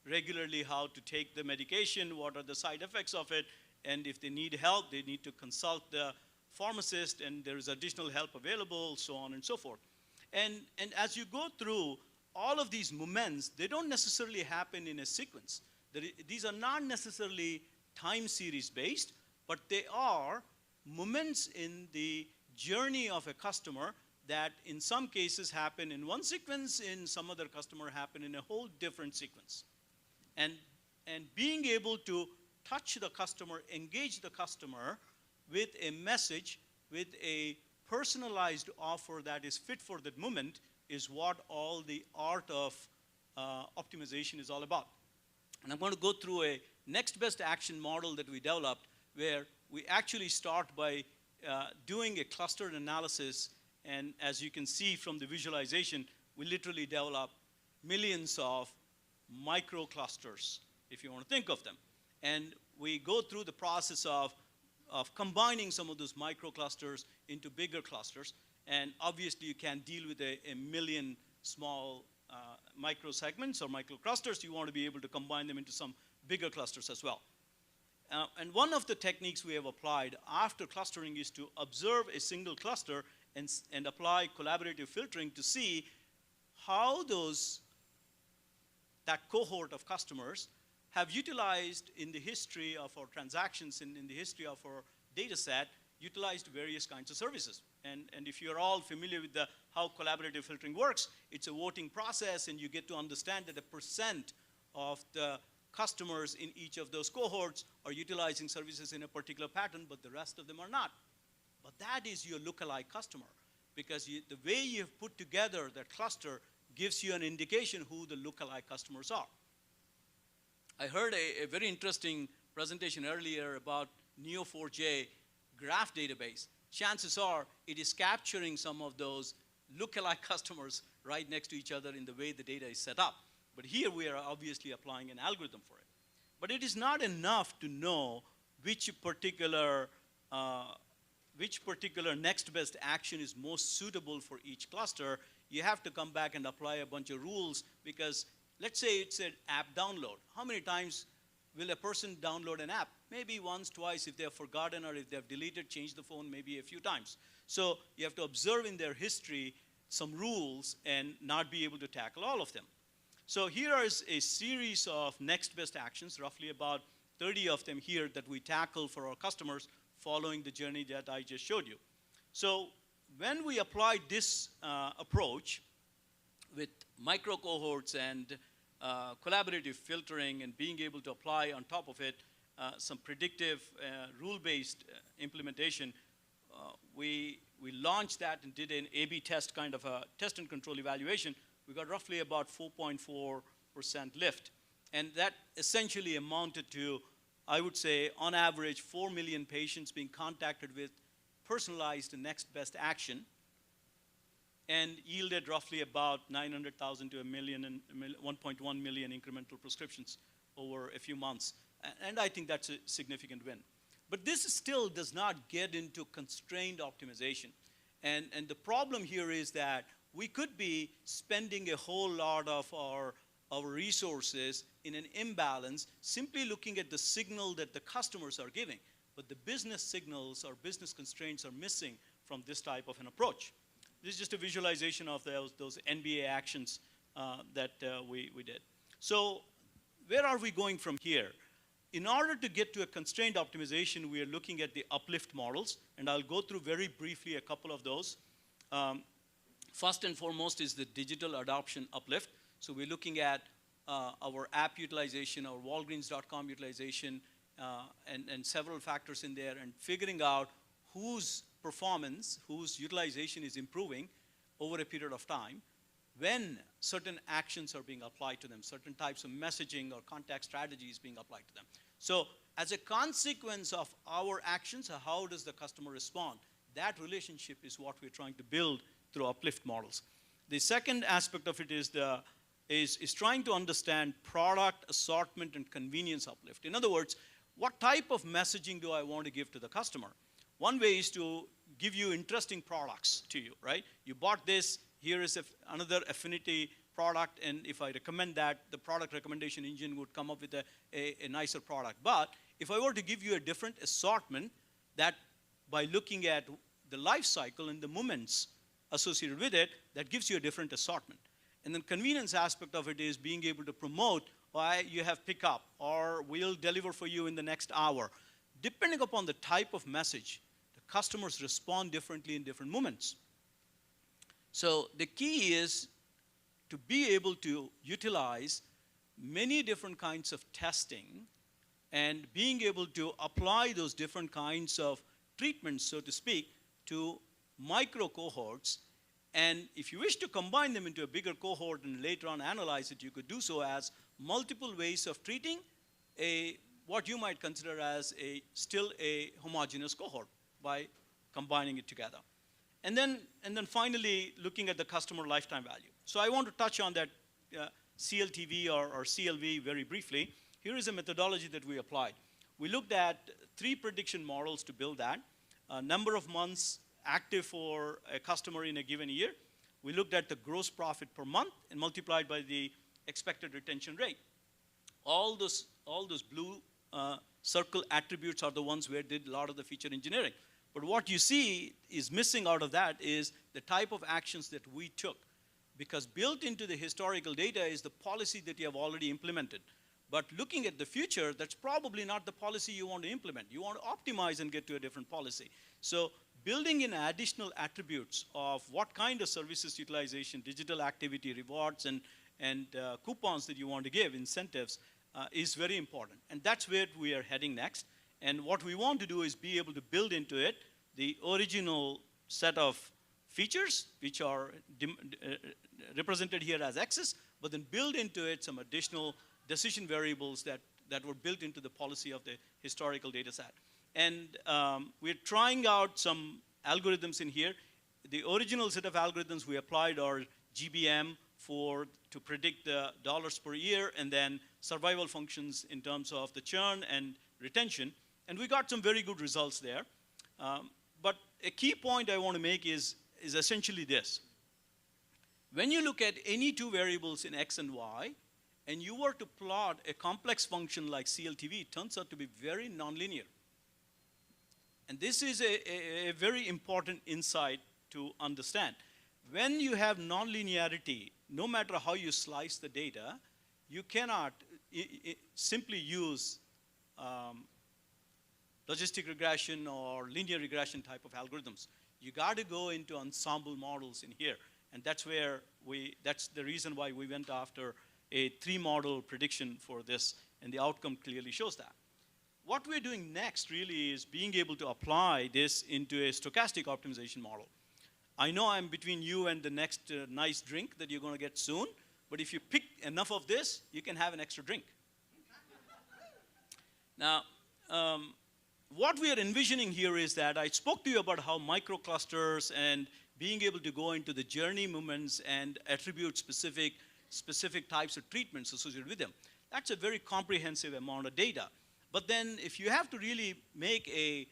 H: regularly how to take the medication, what are the side effects of it, and if they need help, they need to consult the pharmacist, and there is additional help available, so on and so forth. And as you go through all of these moments, they don't necessarily happen in a sequence. These are not necessarily time series based, but they are moments in the journey of a customer that in some cases happen in one sequence, in some other customer happen in a whole different sequence. And being able to touch the customer, engage the customer with a message, with a personalized offer that is fit for that moment, is what all the art of optimization is all about. And I'm going to go through a next best action model that we developed, where we actually start by doing a clustered analysis. And as you can see from the visualization, we literally develop millions of micro clusters, if you want to think of them. And we go through the process of combining some of those micro clusters into bigger clusters. And obviously, you can't deal with a million small micro segments or micro clusters. You want to be able to combine them into some bigger clusters as well. And one of the techniques we have applied after clustering is to observe a single cluster and apply collaborative filtering to see how that cohort of customers have utilized in the history of our transactions and in the history of our data set utilized various kinds of services. And if you're all familiar with how collaborative filtering works, it's a voting process, and you get to understand that a percent of the customers in each of those cohorts are utilizing services in a particular pattern, but the rest of them are not. But that is your lookalike customer, because the way you've put together that cluster gives you an indication who the lookalike customers are. I heard a very interesting presentation earlier about Neo4j graph database. Chances are it is capturing some of those lookalike customers right next to each other in the way the data is set up. But here we are obviously applying an algorithm for it. But it is not enough to know which particular next best action is most suitable for each cluster. You have to come back and apply a bunch of rules, because let's say it's an app download. How many times will a person download an app? Maybe once, twice, if they've forgotten or if they've deleted, changed the phone, maybe a few times. So you have to observe in their history some rules and not be able to tackle all of them. So here is a series of next best actions, roughly about 30 of them here that we tackle for our customers following the journey that I just showed you. So when we applied this approach with micro cohorts and collaborative filtering and being able to apply on top of it some predictive rule-based implementation, we launched that and did an A/B test, kind of a test and control evaluation. We got roughly about 4.4% lift. And that essentially amounted to, I would say, on average, 4 million patients being contacted with personalized next best action, and yielded roughly about 900,000 to a million and 1.1 million incremental prescriptions over a few months. And I think that's a significant win. But this still does not get into constrained optimization. And the problem here is that we could be spending a whole lot of our resources in an imbalance, simply looking at the signal that the customers are giving. But the business signals or business constraints are missing from this type of an approach. This is just a visualization of those NBA actions that we did. So where are we going from here? In order to get to a constrained optimization, we are looking at the uplift models, and I'll go through very briefly a couple of those. First and foremost is the digital adoption uplift. So we're looking at our app utilization, our Walgreens.com utilization, and several factors in there, and figuring out whose performance, whose utilization is improving over a period of time when certain actions are being applied to them, certain types of messaging or contact strategies being applied to them. So as a consequence of our actions, how does the customer respond? That relationship is what we're trying to build through uplift models. The second aspect of it is trying to understand product assortment and convenience uplift. In other words, what type of messaging do I want to give to the customer? One way is to give you interesting products to you, right? You bought this, here is another affinity product, and if I recommend that, the product recommendation engine would come up with a nicer product. But if I were to give you a different assortment, that by looking at the life cycle and the moments associated with it, that gives you a different assortment. And then convenience aspect of it is being able to promote why you have pickup, or we'll deliver for you in the next hour. Depending upon the type of message, the customers respond differently in different moments. So the key is to be able to utilize many different kinds of testing and being able to apply those different kinds of treatments, so to speak, to micro cohorts. And if you wish to combine them into a bigger cohort and later on analyze it, you could do so as multiple ways of treating what you might consider as still a homogeneous cohort by combining it together. And then finally, looking at the customer lifetime value. So I want to touch on that CLTV or CLV very briefly. Here is a methodology that we applied. We looked at 3 prediction models to build that. Number of months active for a customer in a given year. We looked at the gross profit per month and multiplied by the expected retention rate. All those blue circle attributes are the ones where did a lot of the feature engineering. But what you see is missing out of that is the type of actions that we took. Because built into the historical data is the policy that you have already implemented. But looking at the future, that's probably not the policy you want to implement. You want to optimize and get to a different policy. So building in additional attributes of what kind of services utilization, digital activity, rewards, and coupons that you want to give, incentives, is very important. And that's where we are heading next. And what we want to do is be able to build into it the original set of features, which are represented here as X's, but then build into it some additional decision variables that were built into the policy of the historical data set. And we're trying out some algorithms in here. The original set of algorithms we applied are GBM to predict the dollars per year, and then survival functions in terms of the churn and retention. And we got some very good results there. But a key point I want to make is essentially this. When you look at any two variables in X and Y, and you were to plot a complex function like CLTV, it turns out to be very nonlinear. And this is a very important insight to understand. When you have nonlinearity, no matter how you slice the data, you cannot simply use logistic regression or linear regression type of algorithms. You got to go into ensemble models in here. And that's the reason why we went after a 3-model prediction for this, and the outcome clearly shows that. What we're doing next really is being able to apply this into a stochastic optimization model. I know I'm between you and the next nice drink that you're going to get soon, but if you pick enough of this, you can have an extra drink. Now, what we are envisioning here is that I spoke to you about how microclusters and being able to go into the journey movements and attribute specific types of treatments associated with them. That's a very comprehensive amount of data. But then if you have to really make a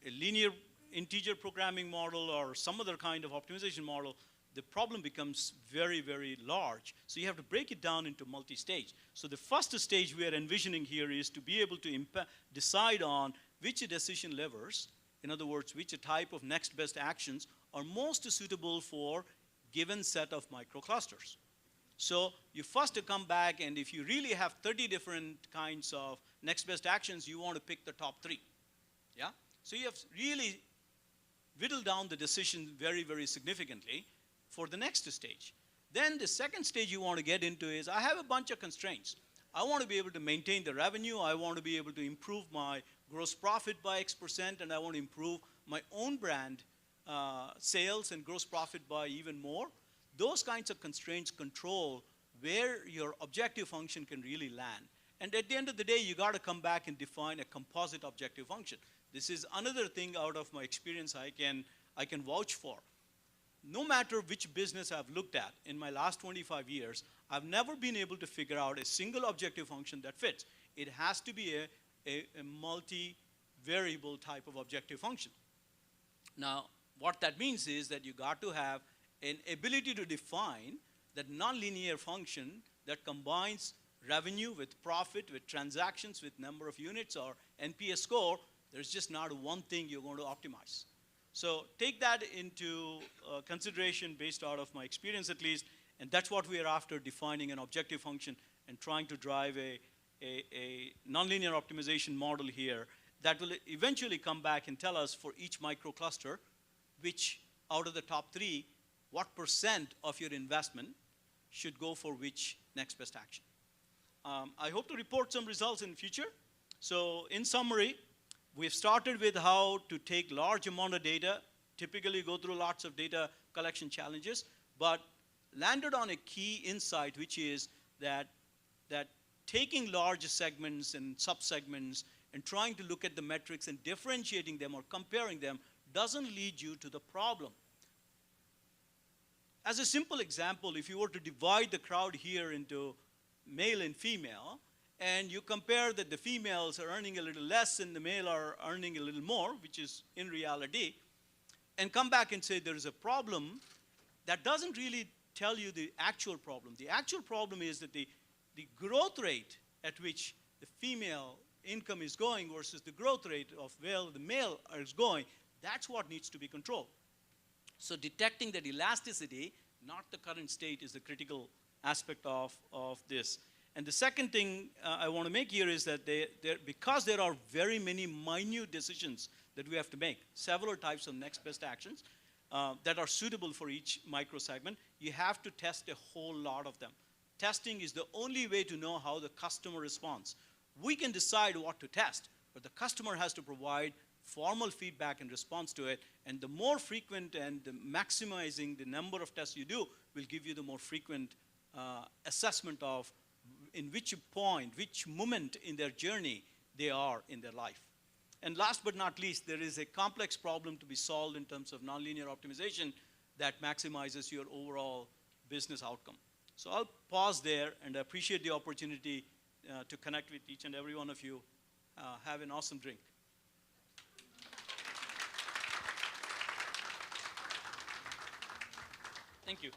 H: linear integer programming model or some other kind of optimization model, the problem becomes very, very large. So you have to break it down into multi-stage. So the first stage we are envisioning here is to be able to decide on which decision levers, in other words, which type of next best actions are most suitable for given set of microclusters. So you first come back, and if you really have 30 different kinds of next best actions, you want to pick the top 3. Yeah? So you have really whittled down the decision very, very significantly for the next stage. Then the second stage you want to get into is, I have a bunch of constraints. I want to be able to maintain the revenue. I want to be able to improve my gross profit by X%, and I want to improve my own brand sales and gross profit by even more. Those kinds of constraints control where your objective function can really land. And at the end of the day, you got to come back and define a composite objective function. This is another thing out of my experience I can vouch for. No matter which business I've looked at in my last 25 years, I've never been able to figure out a single objective function that fits. It has to be a multi-variable type of objective function. Now, what that means is that you got to have an ability to define that nonlinear function that combines revenue with profit, with transactions, with number of units or NPS score. There's just not one thing you're going to optimize. So take that into consideration based out of my experience at least, and that's what we are after, defining an objective function and trying to drive a nonlinear optimization model here that will eventually come back and tell us for each microcluster which out of the top 3, what % of your investment should go for which next best action. I hope to report some results in the future. So in summary, we've started with how to take large amount of data, typically go through lots of data collection challenges, but landed on a key insight, which is that taking large segments and subsegments and trying to look at the metrics and differentiating them or comparing them doesn't lead you to the problem. As a simple example, if you were to divide the crowd here into male and female, and you compare that the females are earning a little less and the male are earning a little more, which is in reality, and come back and say there is a problem, that doesn't really tell you the actual problem. The actual problem is that the growth rate at which the female income is going versus the growth rate of where the male is going, that's what needs to be controlled. So detecting that elasticity, not the current state, is the critical aspect of this. And the second thing I want to make here is that because there are very many minute decisions that we have to make, several types of next best actions that are suitable for each microsegment, you have to test a whole lot of them. Testing is the only way to know how the customer responds. We can decide what to test, but the customer has to provide formal feedback in response to it, and the more frequent and maximizing the number of tests you do will give you the more frequent assessment of in which point, which moment in their journey they are in their life. And last but not least, there is a complex problem to be solved in terms of nonlinear optimization that maximizes your overall business outcome. So I'll pause there, and I appreciate the opportunity to connect with each and every one of you. Have an awesome drink. Thank you.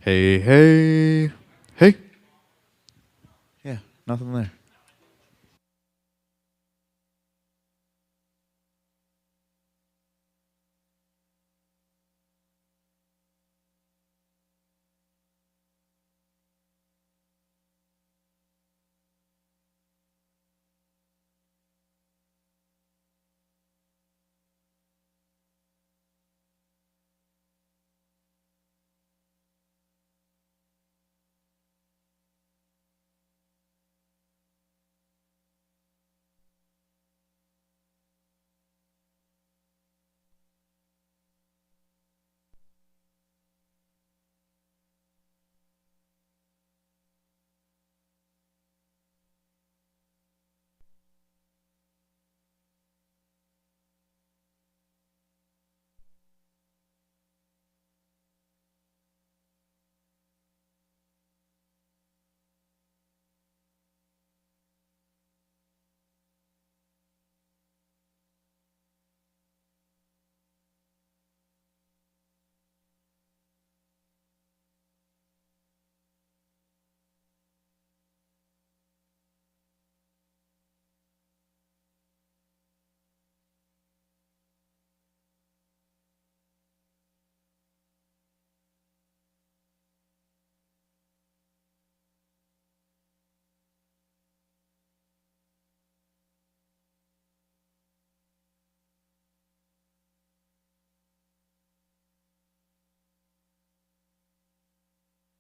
I: Hey, hey, hey. Yeah, nothing there.